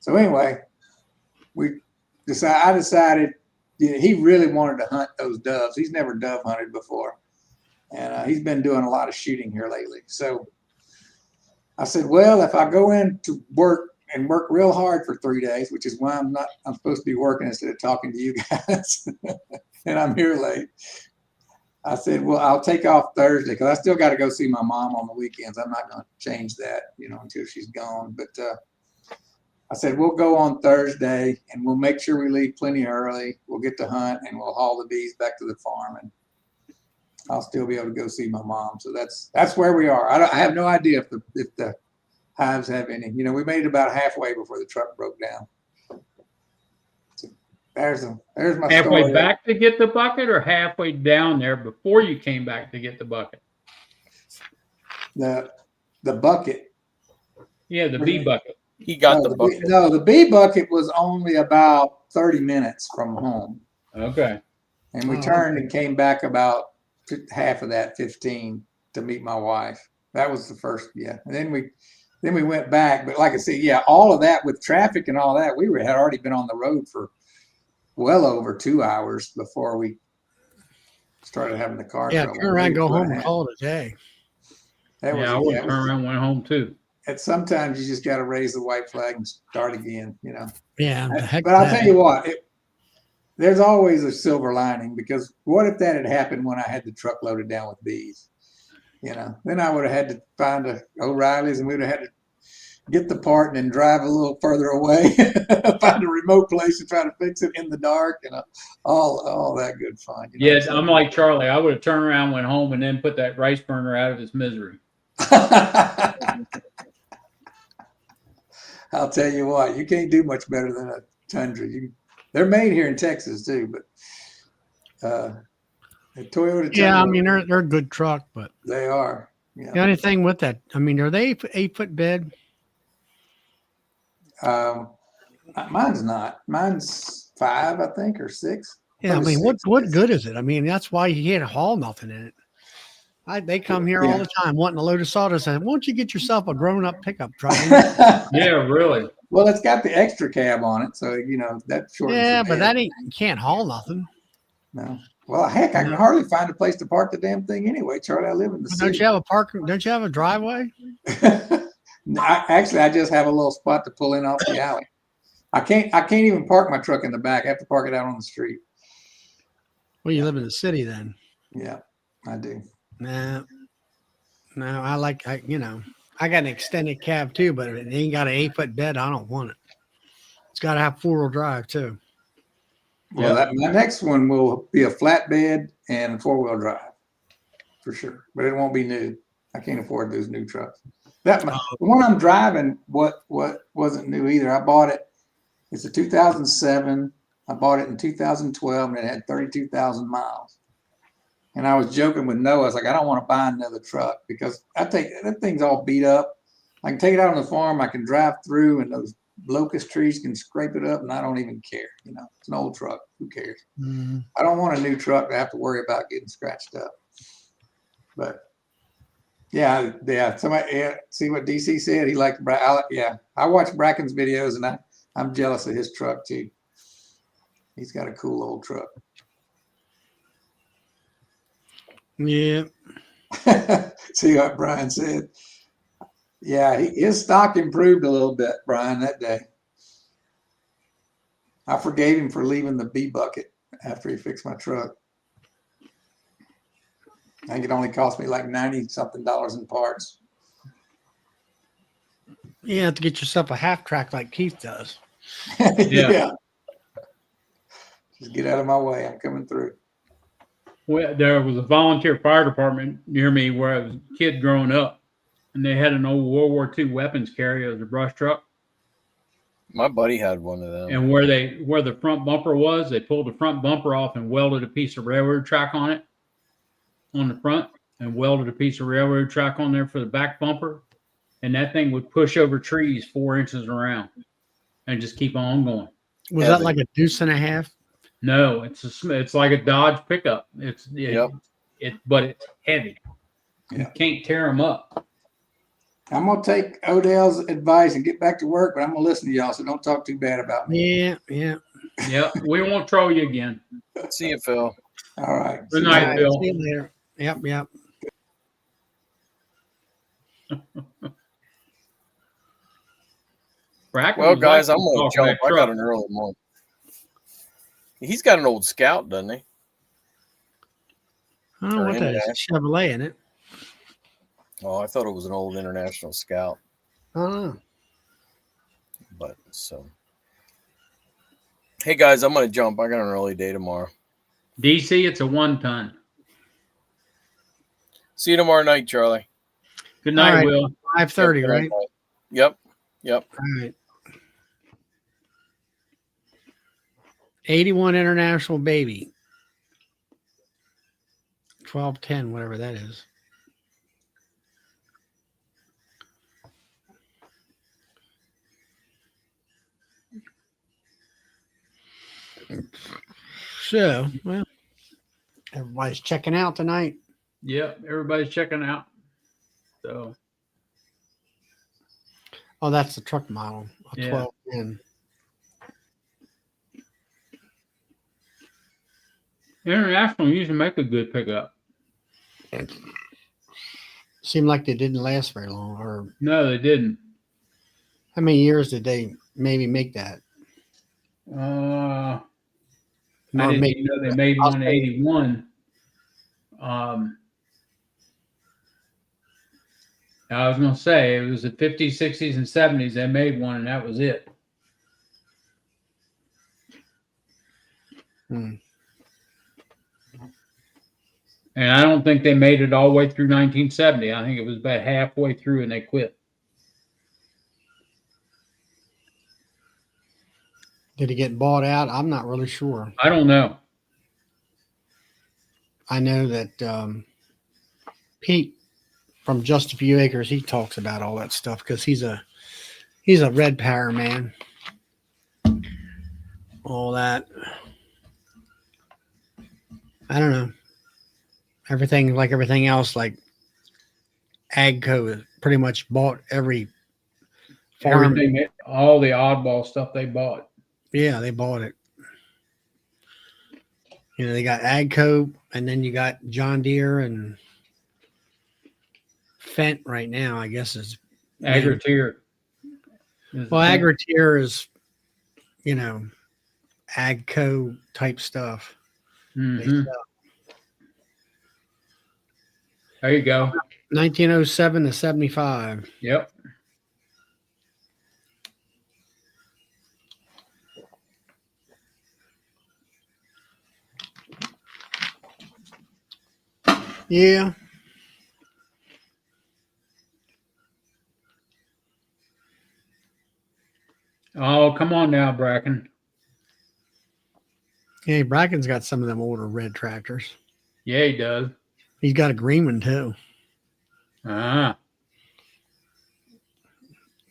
So anyway, I decided he really wanted to hunt those doves. He's never dove hunted before. And he's been doing a lot of shooting here lately. So I said, well, if I go in to work and work real hard for 3 days, which is why I'm supposed to be working instead of talking to you guys. And I'm here late. I said, well, I'll take off Thursday because I still got to go see my mom on the weekends. I'm not going to change that, until she's gone. But I said, we'll go on Thursday and we'll make sure we leave plenty early. We'll get to hunt and we'll haul the bees back to the farm, and I'll still be able to go see my mom. So that's where we are. I have no idea if the hives have any. We made it about halfway before the truck broke down. So there's my Halfway story. back to get the bucket, or halfway down there before you came back to get the bucket? The bucket. Yeah, the bee bucket. He got the bucket. The bee bucket was only about 30 minutes from home. Okay. And we turned and came back about half of that, 15, to meet my wife. That was the first, yeah. And then we went back. But like I said, yeah, all of that with traffic and all that, had already been on the road for well over 2 hours before we started having the car trouble. Turn around, go home, and call it a day. I would turn around, went home too. And sometimes you just got to raise the white flag and start again, Yeah. But I'll tell you what, there's always a silver lining, because what if that had happened when I had the truck loaded down with bees? Then I would have had to find a O'Reilly's, and we would have had to get the part and then drive a little further away, find a remote place to try to fix it in the dark, and all that good fun. Yes, I'm like Charlie. I would have turned around, went home, and then put that rice burner out of his misery. I'll tell you what, you can't do much better than a Tundra. They're made here in Texas too, but the Toyota Tundra, Yeah, I mean they're a good truck, but they are. Yeah. The only thing with that, I mean, are they 8-foot bed? Mine's not. Mine's 5, I think, or 6. Yeah, I mean, what good is it? I mean, that's why you can't haul nothing in it. They come here all the time wanting a load of sawdust. I said, why don't you get yourself a grown-up pickup truck? Yeah, really. Well, it's got the extra cab on it, so that short. Yeah, but that ain't, you can't haul nothing. No. Well, heck, I can hardly find a place to park the damn thing anyway, Charlie. I live in the city. Don't you have a parking? Don't you have a driveway? I just have a little spot to pull in off the alley. I can't even park my truck in the back. I have to park it out on the street. Well, you live in the city then. Yeah, I do. No, I got an extended cab too, but if it ain't got an 8-foot bed, I don't want it. It's got to have 4-wheel drive too. Well, my next one will be a flatbed and 4-wheel drive for sure, but it won't be new. I can't afford those new trucks. The one I'm driving, what wasn't new either. I bought it. It's a 2007. I bought it in 2012, and it had 32,000 miles. And I was joking with Noah. I was like, I don't want to buy another truck because that thing's all beat up. I can take it out on the farm. I can drive through, and those locust trees can scrape it up, and I don't even care. It's an old truck. Who cares? Mm-hmm. I don't want a new truck to have to worry about getting scratched up. But yeah. Somebody see what DC said. He liked I watch Bracken's videos, and I'm jealous of his truck too. He's got a cool old truck. Yeah. See what Brian said? Yeah, his stock improved a little bit, Brian, that day. I forgave him for leaving the bee bucket after he fixed my truck. I think it only cost me like $90-something in parts. You have to get yourself a half track like Keith does. Yeah. Just get out of my way. I'm coming through. Well, there was a volunteer fire department near me where I was a kid growing up, and they had an old World War II weapons carrier as a brush truck. My buddy had one of them. And where the front bumper was, they pulled the front bumper off and welded a piece of railroad track on it, on the front, and welded a piece of railroad track on there for the back bumper. And that thing would push over trees 4 inches around and just keep on going. Was that like a deuce and a half? No, it's like a Dodge pickup. But it's heavy. Yeah. You can't tear them up. I'm gonna take Odell's advice and get back to work, but I'm gonna listen to y'all, so don't talk too bad about me. Yeah. Yep, we won't troll you again. See you, Phil. All right. Good night, Phil. See you later. Yep. Bracken Well, was guys, I'm like gonna talking jump. that I got truck. an early morning. He's got an old Scout, doesn't he? I don't know Or what that is. Chevrolet in it. Oh, I thought it was an old International Scout. I don't know. But so, hey guys, I'm gonna jump. I got an early day tomorrow. DC, it's a 1-ton. See you tomorrow night, Charlie. Good night, right. Will. 5:30, Yep, right? Yep. Yep. All right. 81 International Baby. 1210, whatever that is. So, well, everybody's checking out tonight. Yep, everybody's checking out. So Oh, that's the truck model. A Yeah. 1210. International usually make a good pickup. Seemed like they didn't last very long. Or No, they didn't. how many years did they maybe make that? I Or didn't maybe even know they made I'll one in say- 81. I was gonna say it was the 50s, 60s, and 70s. They made one, and that was it. Hmm. And I don't think they made it all the way through 1970. I think it was about halfway through, and they quit. Did it get bought out? I'm not really sure. I don't know. I know that Pete from Just a Few Acres, he talks about all that stuff because he's a red power man. All that. I don't know. Everything like everything else, like Agco has pretty much bought every farm. Everything, all the oddball stuff they bought. Yeah, they bought it. You know, they got Agco, and then you got John Deere and Fent right now, I guess is Agritier. well, Agritier is, you know, Agco type stuff. They Mhm. sell. There you go. 1907 to 75. Yep. Yeah. Oh, come on now, Bracken. Yeah, Bracken's got some of them older red tractors. Yeah, he does. He's got a green one too. Ah,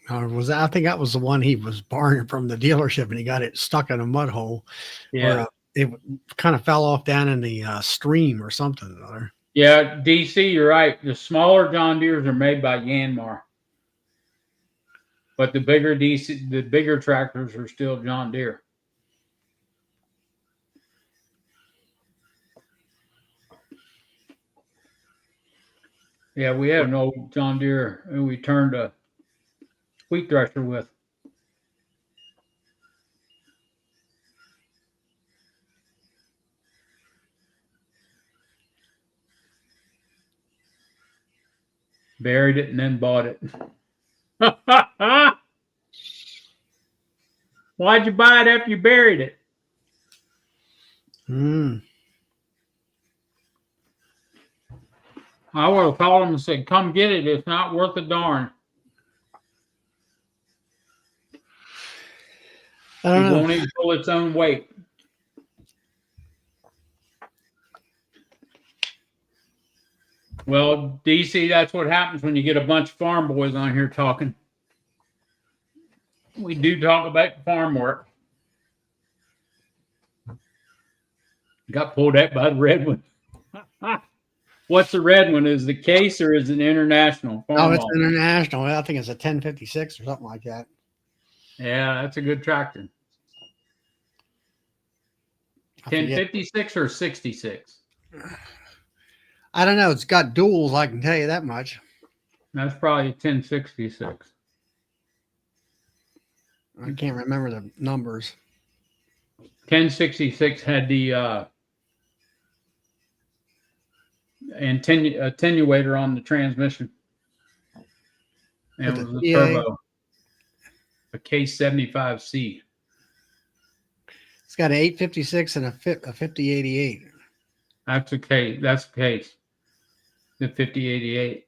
I think that was the one he was borrowing from the dealership, and he got it stuck in a mud hole. yeah. Or, it kind of fell off down in the stream or something or other. Yeah, DC, you're right. The smaller John Deeres are made by Yanmar. But the bigger tractors are still John Deere. Yeah, we had an old John Deere who we turned a wheat thresher with. Buried it and then bought it. Why'd you buy it after you buried it? Mm. I would have called him and said, come get it. It's not worth a darn. I It don't know. won't even pull its own weight. Well, DC, that's what happens when you get a bunch of farm boys on here talking. We do talk about farm work. Got pulled out by the red one. What's the red one? Is the case or is it international? Oh, it's Farm international. I think it's a 1056 or something like that. Yeah, that's a good tractor. I forget. 1056 or 66? I don't know. It's got duals. I can tell you that much. That's probably 1066. I can't remember the numbers. 1066 had the attenuator on the transmission. And With it the was a TA? turbo. A K75C. It's got an 856 and a 5088. That's the case. That's the case. The 5088.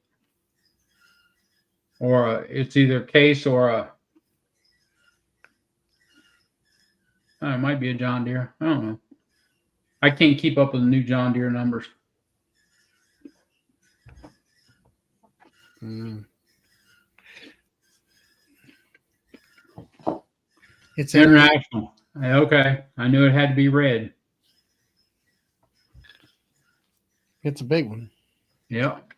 Or it's either a case or it might be a John Deere. I don't know. I can't keep up with the new John Deere numbers. Mm. It's International. Okay. I knew it had to be red. It's a big one. Yep.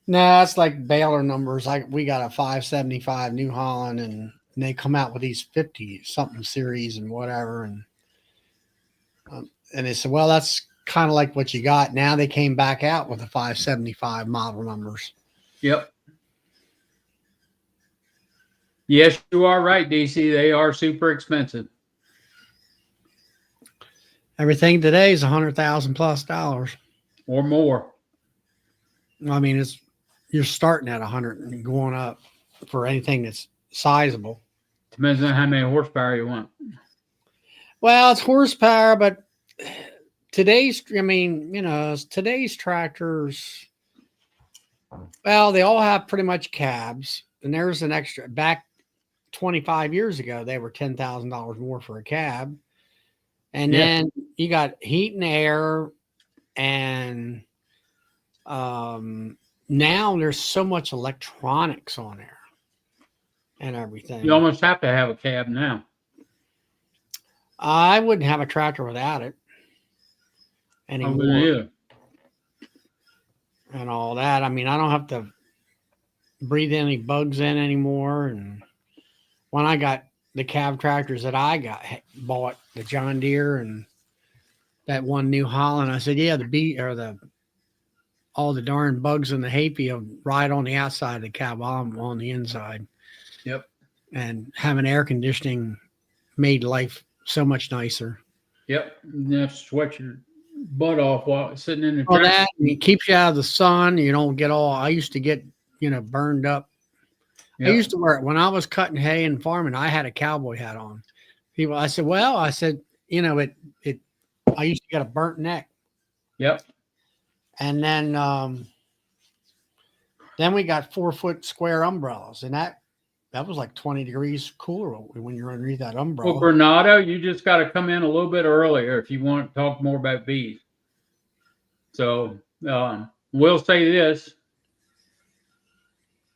No, it's like Baylor numbers. We got a 575 New Holland, and they come out with these 50 something series and whatever, and they said, well, that's kind of like what you got. Now they came back out with the 575 model numbers. Yep. Yes, you are right, DC. They are super expensive. Everything today is $100,000+ Or more. I mean, you're starting at 100 and going up for anything that's sizable. Depends on how many horsepower you want. Well, it's horsepower, but today's tractors, well, they all have pretty much cabs, and there's an extra. Back 25 years ago, they were $10,000 more for a cab. And then you got heat and air, and now there's so much electronics on there and everything. You almost have to have a cab now. I wouldn't have a tractor without it anymore. Yeah. And all that. I mean, I don't have to breathe any bugs in anymore. And when I got the cab tractors that I bought, the John Deere and that one New Holland, I said, yeah, all the darn bugs in the hay field right on the outside of the cab while I'm on the inside. Yep. And having air conditioning made life so much nicer. Yep. You have to sweat your butt off while sitting in the Well, tractor. that it keeps you out of the sun. You don't get I used to get, burned up. Yep. I used to wear it when I was cutting hay and farming. I had a cowboy hat on. I said, I used to get a burnt neck. Yep. And then we got 4-foot square umbrellas, and that was like 20 degrees cooler when you're underneath that umbrella. Well, Bernardo, you just got to come in a little bit earlier if you want to talk more about bees. So we'll say this.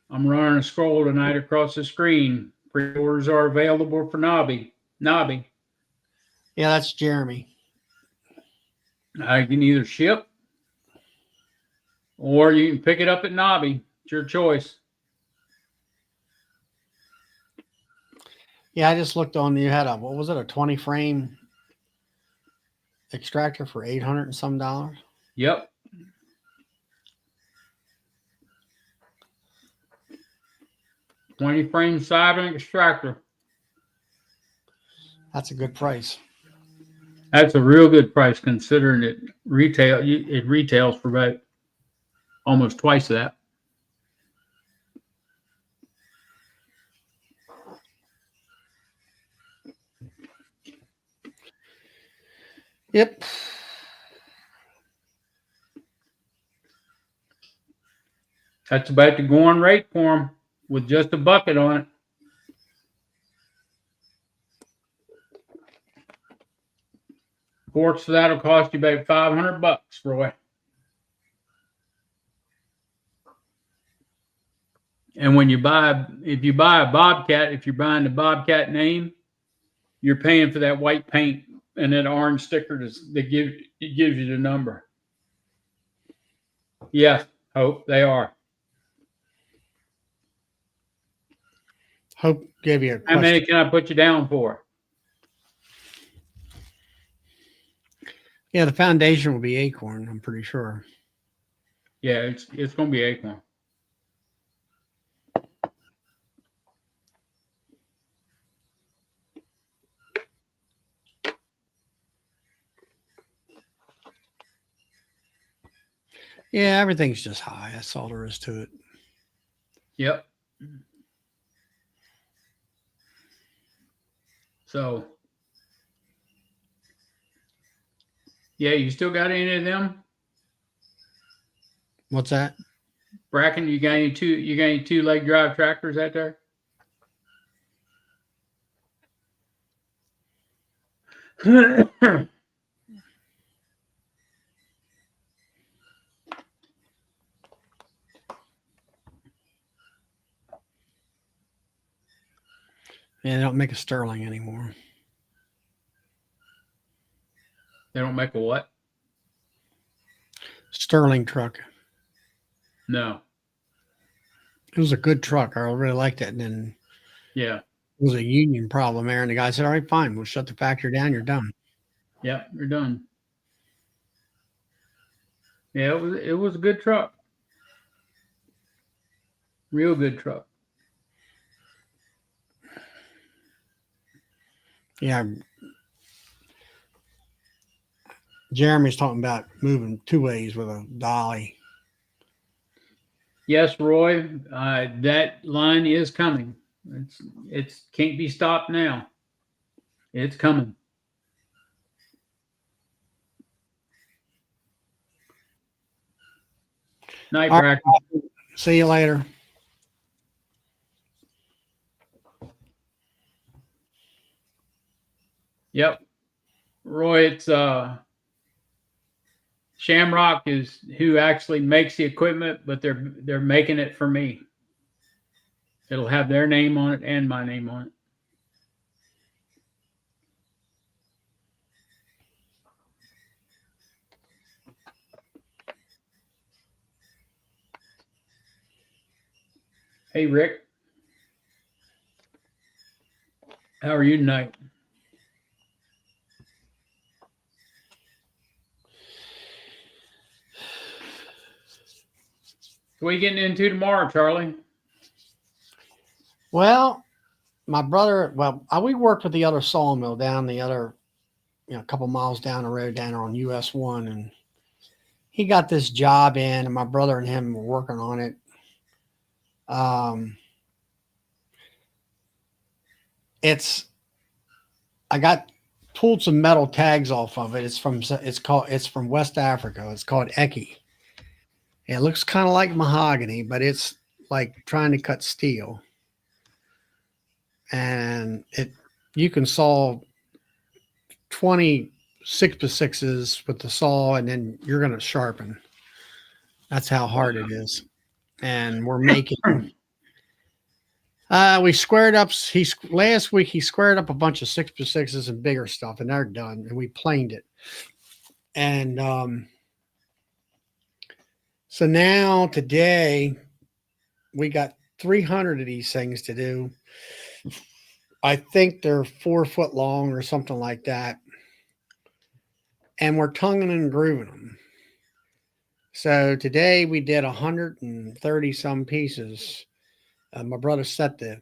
I'm running a scroll tonight across the screen. Pre-orders are available for Nobby. Yeah, that's Jeremy. I can either ship or you can pick it up at Nobby. It's your choice. Yeah, I just looked on. You had a 20 frame extractor for $800 and some dollars. Yep. $20 frame Cyber extractor. That's a good price. That's a real good price considering it retails for about almost twice that. Yep. That's about the going rate for them with just a bucket on it. Forks for that'll cost you about $500, Roy. And when if you buy a Bobcat, if you're buying the Bobcat name, you're paying for that white paint and that orange sticker that gives you the number. Yes, Hope, they are. Hope gave you a question. How many can I put you down for? Yeah, the foundation will be acorn, I'm pretty sure. Yeah, it's going to be acorn. Yeah, everything's just high. That's all there is to it. Yep. So, yeah, you still got any of them? What's that? Bracken, you got any 2-leg drive tractors out there? Yeah, they don't make a Sterling anymore. They don't make a what? Sterling truck. No. It was a good truck. I really liked it. And then Yeah. it was a union problem there. And the guy said, all right, fine. We'll shut the factory down. You're done. Yep, you're done. Yeah, it was a good truck. Real good truck. Yeah. Jeremy's talking about moving 2 ways with a dolly. Yes, Roy, that line is coming. It's can't be stopped now. It's coming. Night, All right. Bracken. See you later. Yep. Roy, it's Shamrock is who actually makes the equipment, but they're making it for me. It'll have their name on it and my name on it. Hey, Rick. How are you tonight? What are you getting into tomorrow, Charlie? Well, my brother, we worked with the other sawmill down the other, a couple miles down the road down there on US 1. And he got this job in, and my brother and him were working on it. I got pulled some metal tags off of it. It's from West Africa. It's called Eki. It looks kind of like mahogany, but it's like trying to cut steel. And you can saw 20 6x6s with the saw, and then you're going to sharpen. That's how hard it is. And we're making we squared up. Last week he squared up a bunch of 6x6s and bigger stuff, and they're done. And we planed it. And so now today we got 300 of these things to do. I think they're 4 foot long or something like that. And we're tonguing and grooving them. So today we did 130 some pieces. My brother set the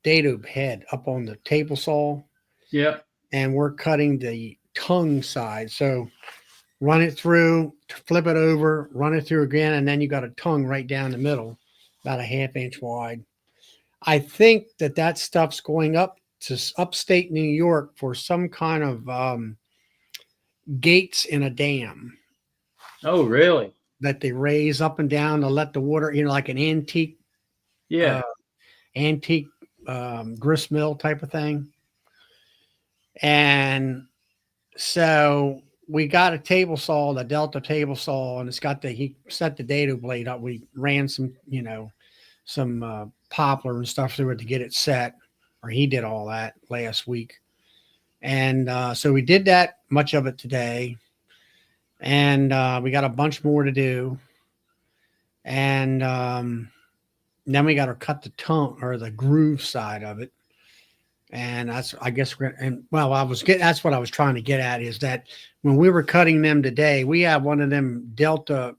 dado head up on the table saw. Yep. And we're cutting the tongue side. So run it through, flip it over, run it through again, and then you got a tongue right down the middle, about a 1/2 inch wide. I think that stuff's going up to upstate New York for some kind of gates in a dam. Oh, really? That they raise up and down to let the water, like an antique, Yeah. grist mill type of thing. And so we got a table saw, the Delta table saw, and he set the dado blade up. We ran some, some poplar and stuff through it to get it set, or he did all that last week. And so we did that, much of it today. And we got a bunch more to do. And then we got to cut the tongue or the groove side of it. And that's what I was trying to get at, is that when we were cutting them today, we have one of them Delta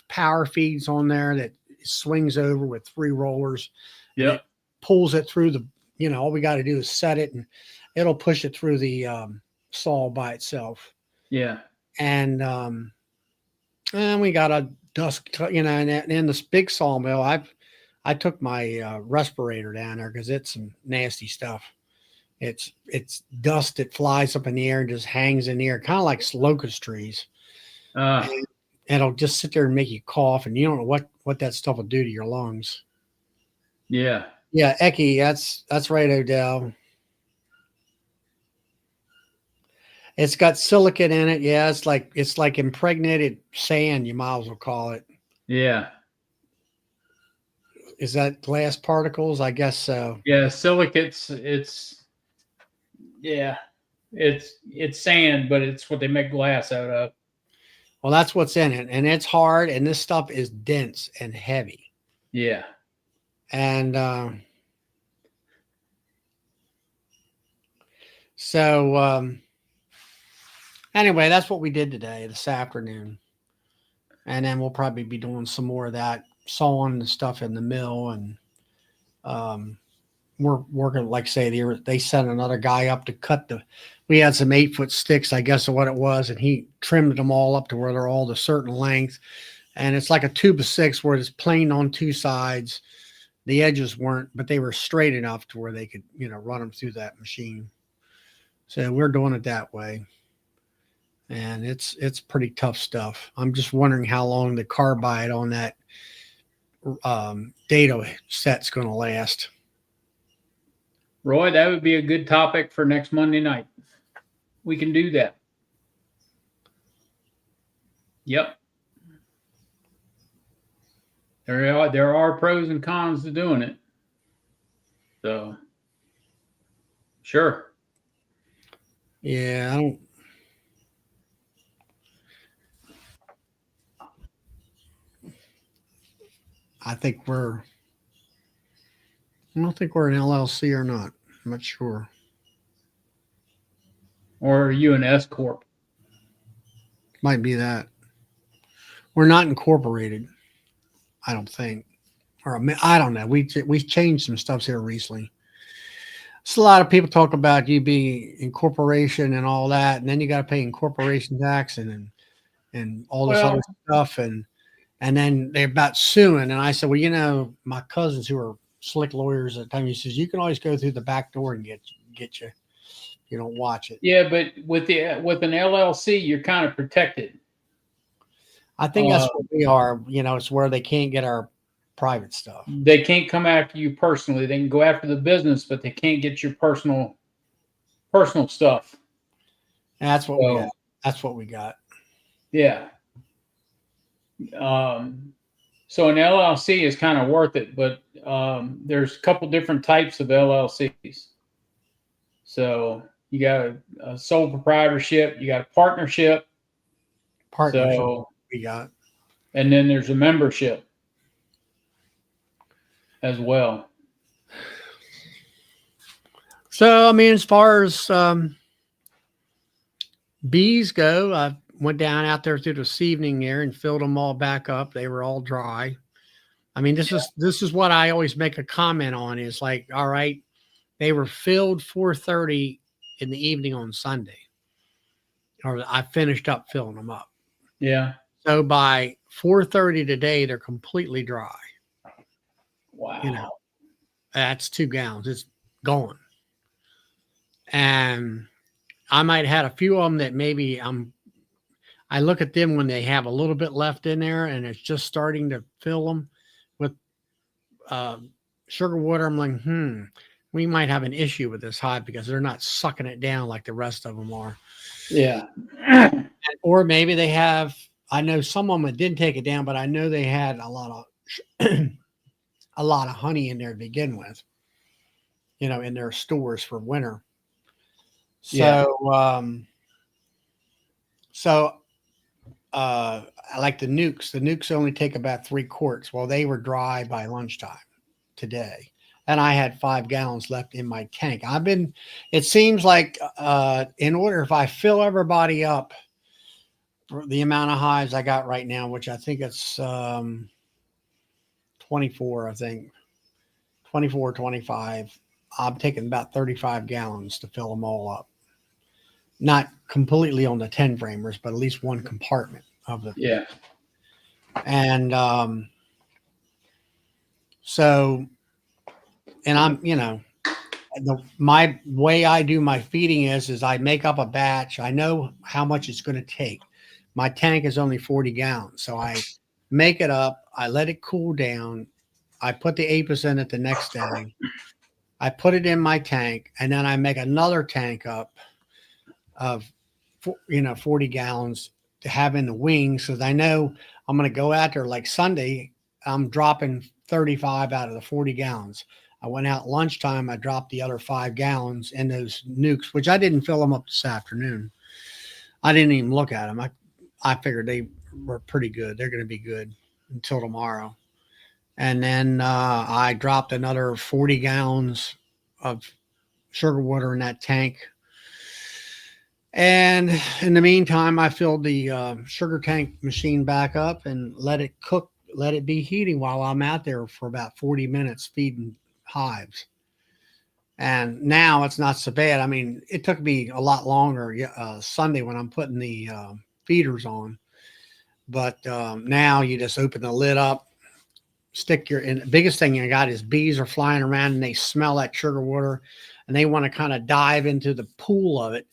power feeds on there that swings over with 3 rollers. Yep. Pulls it through all we got to do is set it, and it'll push it through the saw by itself. Yeah. And And we got a dust, and in this big sawmill, I took my respirator down there because it's some nasty stuff. It's dust that flies up in the air and just hangs in the air, kind of like locust trees. Uh, And it'll just sit there and make you cough, and you don't know what that stuff will do to your lungs. yeah. Yeah, Eki, that's right, Odell. It's got silicate in it. Yeah, it's like impregnated sand, you might as well call it. Yeah. Is that glass particles? I guess so. Yeah. Silicates, yeah. It's sand, but it's what they make glass out of. Well, that's what's in it, and it's hard, and this stuff is dense and heavy. Yeah. And so anyway, that's what we did today, this afternoon. And then we'll probably be doing some more of that, sawing the stuff in the mill. And we're working, like I say, they sent another guy up to cut we had some 8-foot sticks, I guess, of what it was. And he trimmed them all up to where they're all the certain length. And it's like a 2x6 where it's plain on two sides. The edges weren't, but they were straight enough to where they could, run them through that machine. So we're doing it that way. And it's pretty tough stuff. I'm just wondering how long the carbide on that dado set's going to last. Roy, that would be a good topic for next Monday night. We can do that. Yep. There are pros and cons to doing it. So, sure. Yeah, I don't think we're an LLC or not. I'm not sure. Or are you an S Corp? Might be that. We're not incorporated, I don't think. Or I don't know. We changed some stuff here recently. So a lot of people talk about you being incorporation and all that, and then you got to pay incorporation tax and all this other stuff, and then they're about suing. And I said, well, my cousins who are slick lawyers at the time, he says, you can always go through the back door and get you. You don't watch it. Yeah, but with an LLC, you're kind of protected. I think that's what we are. It's where they can't get our private stuff. They can't come after you personally. They can go after the business, but they can't get your personal stuff. And that's what we got. That's what we got. Yeah. So an LLC is kind of worth it, but there's a couple different types of LLCs. So you got a sole proprietorship, you got a partnership. So we got. And then there's a membership as well. So, as far as bees go, I went down out there through this evening there and filled them all back up. They were all dry. This is what I always make a comment on is like, all right, they were filled 4:30 in the evening on Sunday, or I finished up filling them up. Yeah. So by 4:30 today, they're completely dry. Wow. That's 2 gallons. It's gone. And I might have had a few of them that maybe I look at them when they have a little bit left in there and it's just starting to fill them with sugar water. I'm like, we might have an issue with this hive because they're not sucking it down like the rest of them are. Yeah. Or maybe they have, I know some of them didn't take it down, but I know they had a lot of honey in there to begin with, in their stores for winter. So, I like the nukes. The nukes only take about 3 quarts. Well, they were dry by lunchtime today. And I had 5 gallons left in my tank. It seems like in order, if I fill everybody up for the amount of hives I got right now, which I think it's 24, 24, 25, I'm taking about 35 gallons to fill them all up. Not completely on the 10 framers, but at least one compartment of the. Yeah. And so, and I'm, my way I do my feeding is I make up a batch. I know how much it's going to take. My tank is only 40 gallons. So I make it up. I let it cool down. I put the apis in it the next day. I put it in my tank, and then I make another tank up of 40 gallons to have in the wings, because I know I'm going to go out there like Sunday. I'm dropping 35 out of the 40 gallons. I went out lunchtime. I dropped the other 5 gallons in those nukes, which I didn't fill them up this afternoon. I didn't even look at them. I figured they were pretty good. They're going to be good until tomorrow. And then I dropped another 40 gallons of sugar water in that tank. And in the meantime, I filled the sugar tank machine back up and let it cook, let it be heating while I'm out there for about 40 minutes feeding hives. And now it's not so bad. I mean, it took me a lot longer Sunday when I'm putting the feeders on. But now you just open the lid up, and the biggest thing I got is bees are flying around and they smell that sugar water and they want to kind of dive into the pool of it.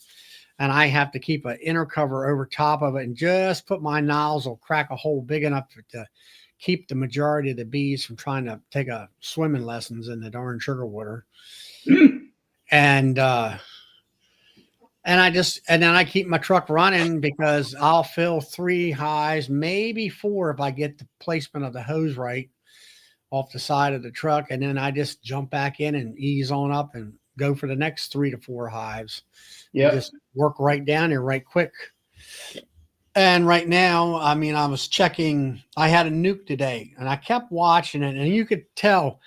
And I have to keep an inner cover over top of it and just put my nozzle, crack a hole big enough to keep the majority of the bees from trying to take a swimming lessons in the darn sugar water. And then I keep my truck running because I'll fill 3 hives, maybe 4 if I get the placement of the hose right off the side of the truck. And then I just jump back in and ease on up and go for the next 3 to 4 hives. Yeah. Just work right down there right quick. And right now, I mean, I was checking, I had a nuke today and I kept watching it, and you could tell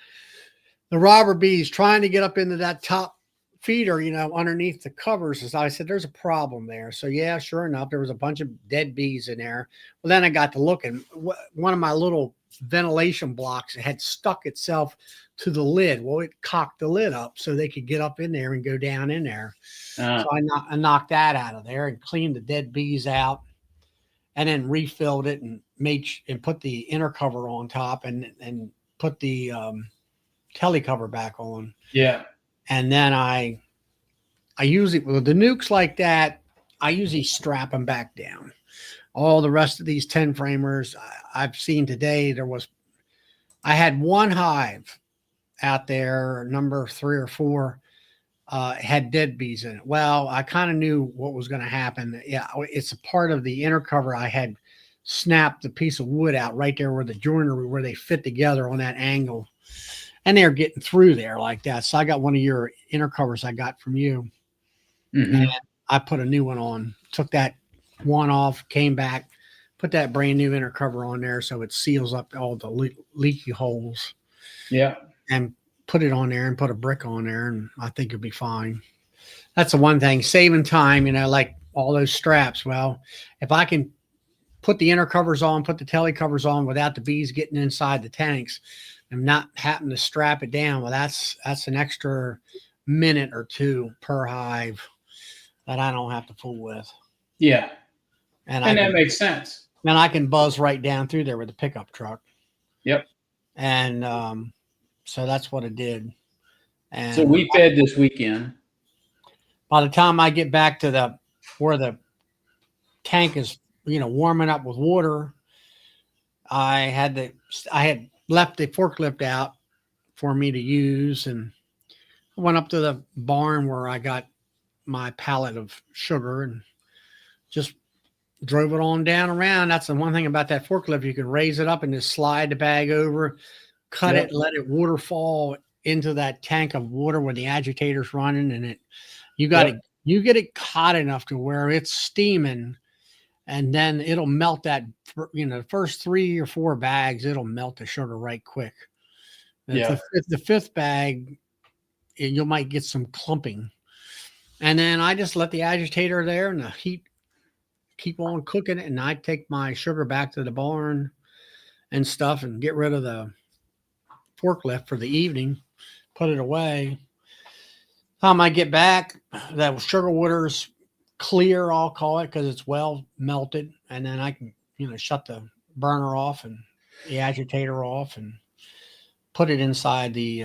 the robber bees trying to get up into that top feeder, underneath the covers. As I said, there's a problem there. So yeah, sure enough, there was a bunch of dead bees in there. Well, then I got to looking. One of my little ventilation blocks had stuck itself to the lid. Well, it cocked the lid up so they could get up in there and go down in there. So I knocked that out of there and cleaned the dead bees out, and then refilled it and put the inner cover on top and put the telly cover back on. Yeah. And then I usually, with the nukes like that, I usually strap them back down. All the rest of these 10 framers I've seen today, I had one hive out there, number 3 or 4, had dead bees in it. Well, I kind of knew what was going to happen. Yeah, it's a part of the inner cover. I had snapped the piece of wood out right there where the joinery, where they fit together on that angle. And they're getting through there like that. So I got one of your inner covers I got from you. Mm-hmm. And I put a new one on, took that one off, came back, put that brand new inner cover on there so it seals up all the leaky holes. Yeah. And put it on there and put a brick on there, and I think it'll be fine. That's the one thing, saving time, like all those straps. Well, if I can put the inner covers on, put the telly covers on without the bees getting inside the tanks, and not having to strap it down, well, that's an extra minute or 2 per hive that I don't have to fool with. Yeah. And that makes sense. And I can buzz right down through there with the pickup truck. Yep. And so that's what it did. And so we fed this weekend. By the time I get back to where the tank is, warming up with water, I had left the forklift out for me to use, and I went up to the barn where I got my pallet of sugar and just drove it on down around. That's the one thing about that forklift. You can raise it up and just slide the bag over, cut it, let it waterfall into that tank of water where the agitator's running, and you get it hot enough to where it's steaming, and then it'll melt that, the first 3 or 4 bags, it'll melt the sugar right quick. The 5th bag, you might get some clumping. And then I just let the agitator there and the heat keep on cooking it. And I take my sugar back to the barn and stuff and get rid of the forklift for the evening, put it away. Time I get back, that sugar water's clear, I'll call it, because it's well melted. And then I can, shut the burner off and the agitator off and put it inside the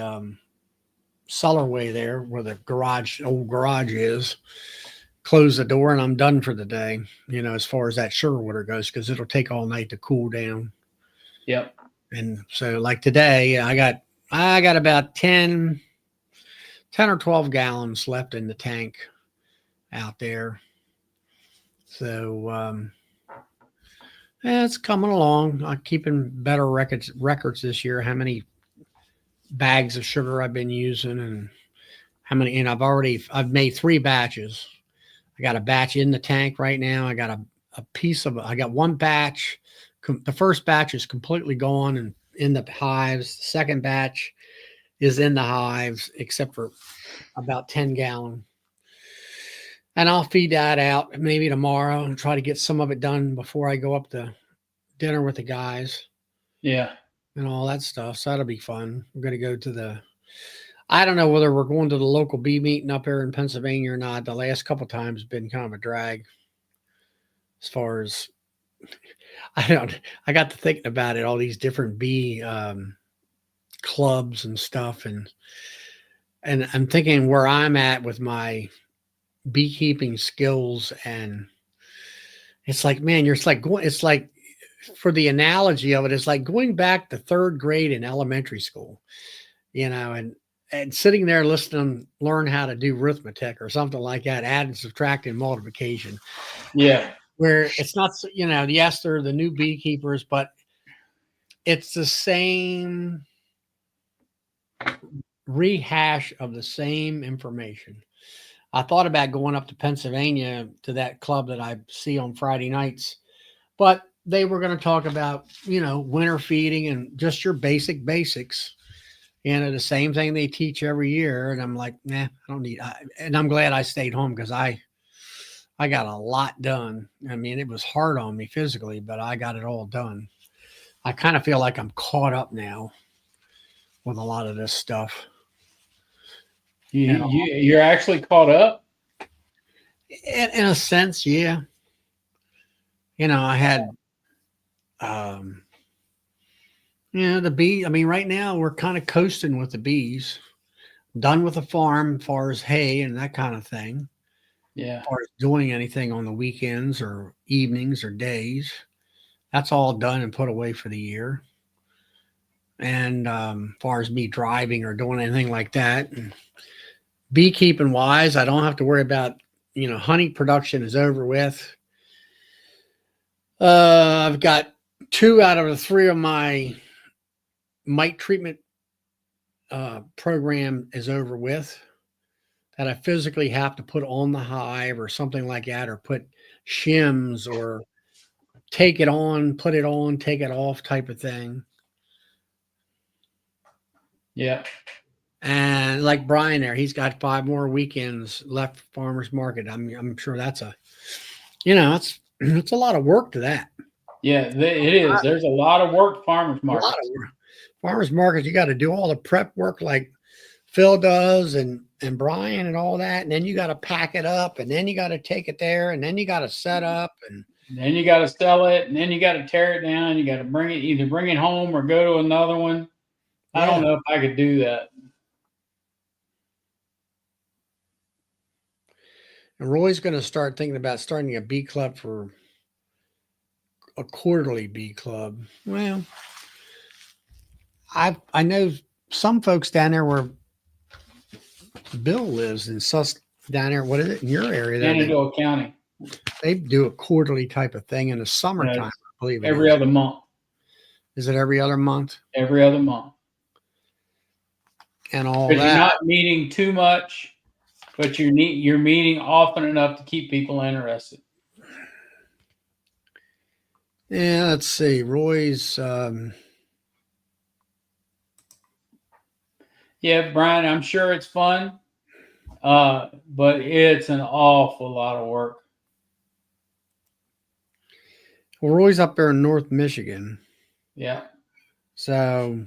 cellarway there where the old garage is. Close the door and I'm done for the day, as far as that sugar water goes, because it'll take all night to cool down. Yep. And so like today, I got about 10 or 12 gallons left in the tank out there. So it's coming along. I'm keeping better records this year, how many bags of sugar I've been using and how many, and I've made 3 batches. I got a batch in the tank right now. I got I got one batch. The first batch is completely gone and in the hives. The second batch is in the hives, except for about 10 gallon. And I'll feed that out maybe tomorrow and try to get some of it done before I go up to dinner with the guys. Yeah. And all that stuff. So that'll be fun. We're going to go I don't know whether we're going to the local bee meeting up here in Pennsylvania or not. The last couple of times have been kind of a drag as far as I got to thinking about it, all these different bee clubs and stuff. And I'm thinking where I'm at with my beekeeping skills. And it's like, man, it's like for the analogy of it, it's like going back to 3rd grade in elementary school, and sitting there listening to them learn how to do arithmetic or something like that, adding, subtracting, multiplication. Yeah. Where it's not, yes, they're the new beekeepers, but it's the same rehash of the same information. I thought about going up to Pennsylvania to that club that I see on Friday nights, but they were going to talk about, winter feeding and just your basics. The same thing they teach every year. And I'm like, nah, I don't need, and I'm glad I stayed home because I got a lot done. I mean, it was hard on me physically, but I got it all done. I kind of feel like I'm caught up now with a lot of this stuff. You're actually caught up? In a sense, yeah. I had, the bee. I mean, right now we're kind of coasting with the bees. Done with the farm as far as hay and that kind of thing. Yeah. As far as doing anything on the weekends or evenings or days, that's all done and put away for the year. And as far as me driving or doing anything like that, and beekeeping wise, I don't have to worry about, honey production is over with. I've got 2 out of the 3 of my mite treatment program is over with, that I physically have to put on the hive or something like that, or put shims or take it on, put it on, take it off type of thing. Yeah. And like Brian there, he's got 5 more weekends left for farmers market. I'm sure that's it's a lot of work to that. Yeah, it is. There's a lot of work farmers markets. A lot of work. Farmers markets, you got to do all the prep work like Phil does and Brian and all that. And then you got to pack it up and then you got to take it there and then you got to set up and then you got to sell it and then you got to tear it down. You got to either bring it home or go to another one. Yeah. I don't know if I could do that. And Roy's going to start thinking about starting a bee club for a quarterly bee club. Well, I know some folks down there where Bill lives in down there. What is it in your area? Shenandoah County. They do a quarterly type of thing in the summertime. I believe every other month. Is it every other month? Every other month. And all that. You're not meeting too much, but you're meeting often enough to keep people interested. Yeah, let's see. Roy's. Yeah, Brian, I'm sure it's fun, but it's an awful lot of work. Well, Roy's up there in North Michigan. Yeah. So,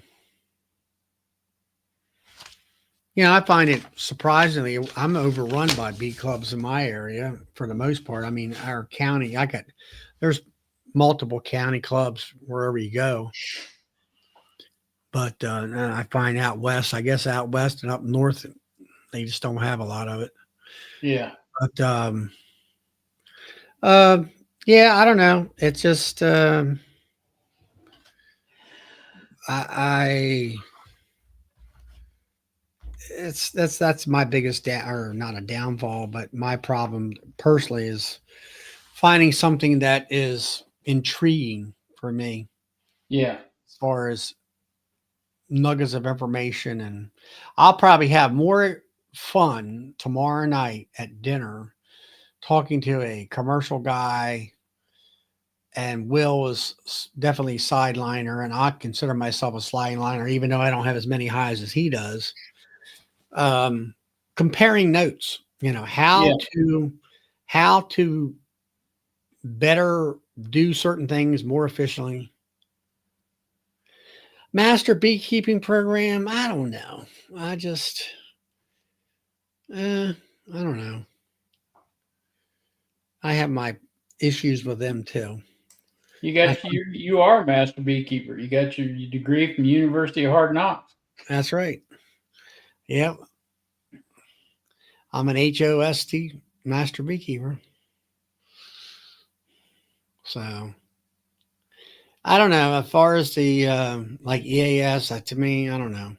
I find it surprisingly, I'm overrun by bee clubs in my area for the most part. I mean, our county, there's multiple county clubs wherever you go. But I find out west, I guess out west and up north, they just don't have a lot of it. Yeah. But yeah, I don't know. It's just that's my biggest or not a downfall, but my problem personally is finding something that is intriguing for me Yeah. as far as nuggets of information. And I'll probably have more fun tomorrow night at dinner talking to a commercial guy, and Will is definitely sideliner, and I consider myself a sideliner, even though I don't have as many hives as he does. Comparing notes, how to better do certain things more efficiently. Master beekeeping program, I don't know. I don't know. I have my issues with them too. You are a master beekeeper. You got your degree from University of Hard Knocks. That's right. Yep. I'm an HOST master beekeeper. So I don't know. As far as the like EAS, to me, I don't know.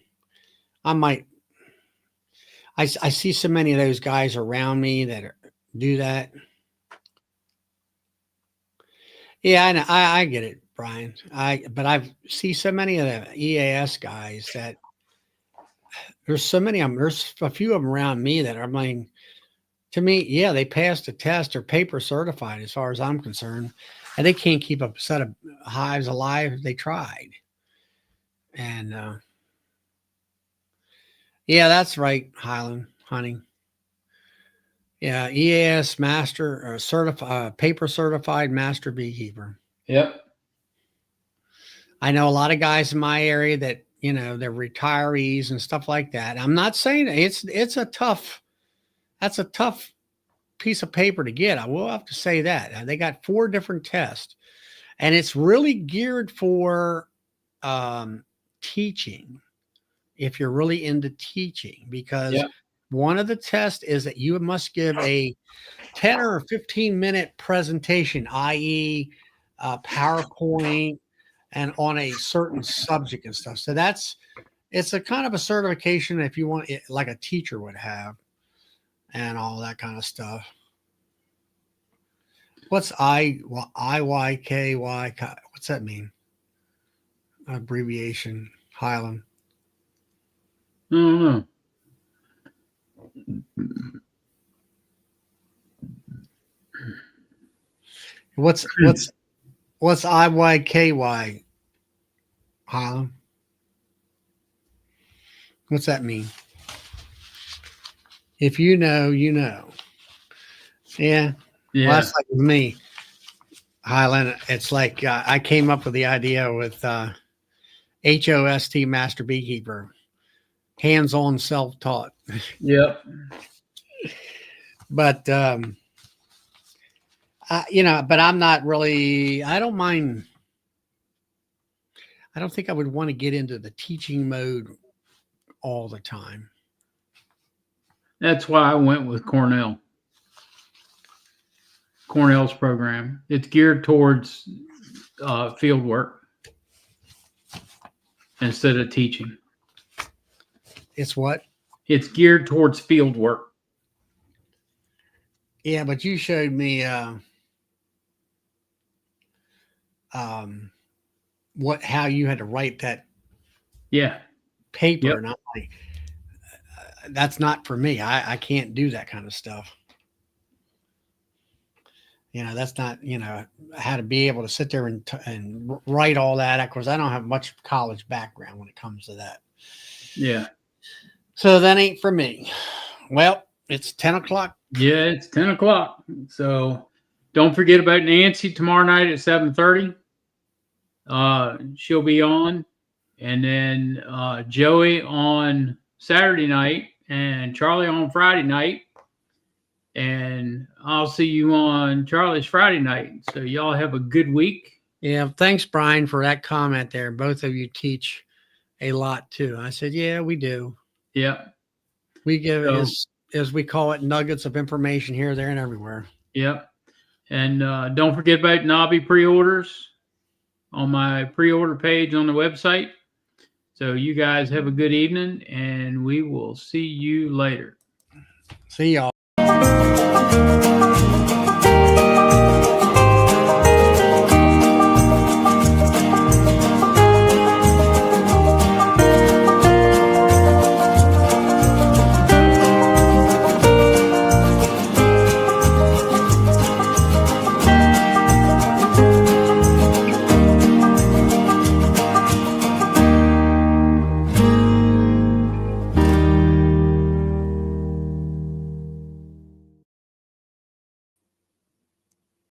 I see so many of those guys around me that do that. Yeah, I know. I get it, Brian. But I see so many of the EAS guys that there's so many of them. There's a few of them around me that are, to me, yeah, they passed the test or paper certified as far as I'm concerned, and they can't keep a set of hives alive. They tried. And yeah, that's right, Highland, honey. Yeah, EAS master or certified, paper certified master beekeeper. Yep. I know a lot of guys in my area that, they're retirees and stuff like that. I'm not saying that's a tough piece of paper to get. I will have to say that. They got 4 different tests, and it's really geared for teaching. If you're really into teaching, because one of the tests is that you must give a 10 or 15-minute presentation, i.e., PowerPoint, and on a certain subject and stuff. So it's a kind of a certification if you want it, like a teacher would have, and all that kind of stuff. What's IYKY? What's that mean? Abbreviation, Highland. I don't know. What's IYKY, Highland? What's that mean? If you know, you know. Yeah. Yeah. Well, that's like with me, Highland. It's like I came up with the idea with HOST Master Beekeeper, hands-on, self-taught. Yep. But but I'm not really. I don't mind. I don't think I would want to get into the teaching mode all the time. That's why I went with Cornell. Cornell's program. It's geared towards field work instead of teaching. It's what? It's geared towards field work. Yeah, but you showed me how you had to write that paper. Yep. And I'm like, that's not for me. I can't do that kind of stuff. That's not, how to be able to sit there and write all that. Of course, I don't have much college background when it comes to that. Yeah. So that ain't for me. Well, it's 10 o'clock. Yeah, it's 10 o'clock. So don't forget about Nancy tomorrow night at 7:30. She'll be on. And then Joey on Saturday night and Charlie on Friday night. And I'll see you on Charlie's Friday night. So y'all have a good week. Yeah. Thanks, Brian, for that comment there. Both of you teach a lot too. I said, yeah, we do. Yeah. We give, So- as we call it, nuggets of information here, there, and everywhere. Yep. And don't forget about Nobby pre-orders on my pre-order page on the website. So you guys have a good evening, and we will see you later. See y'all.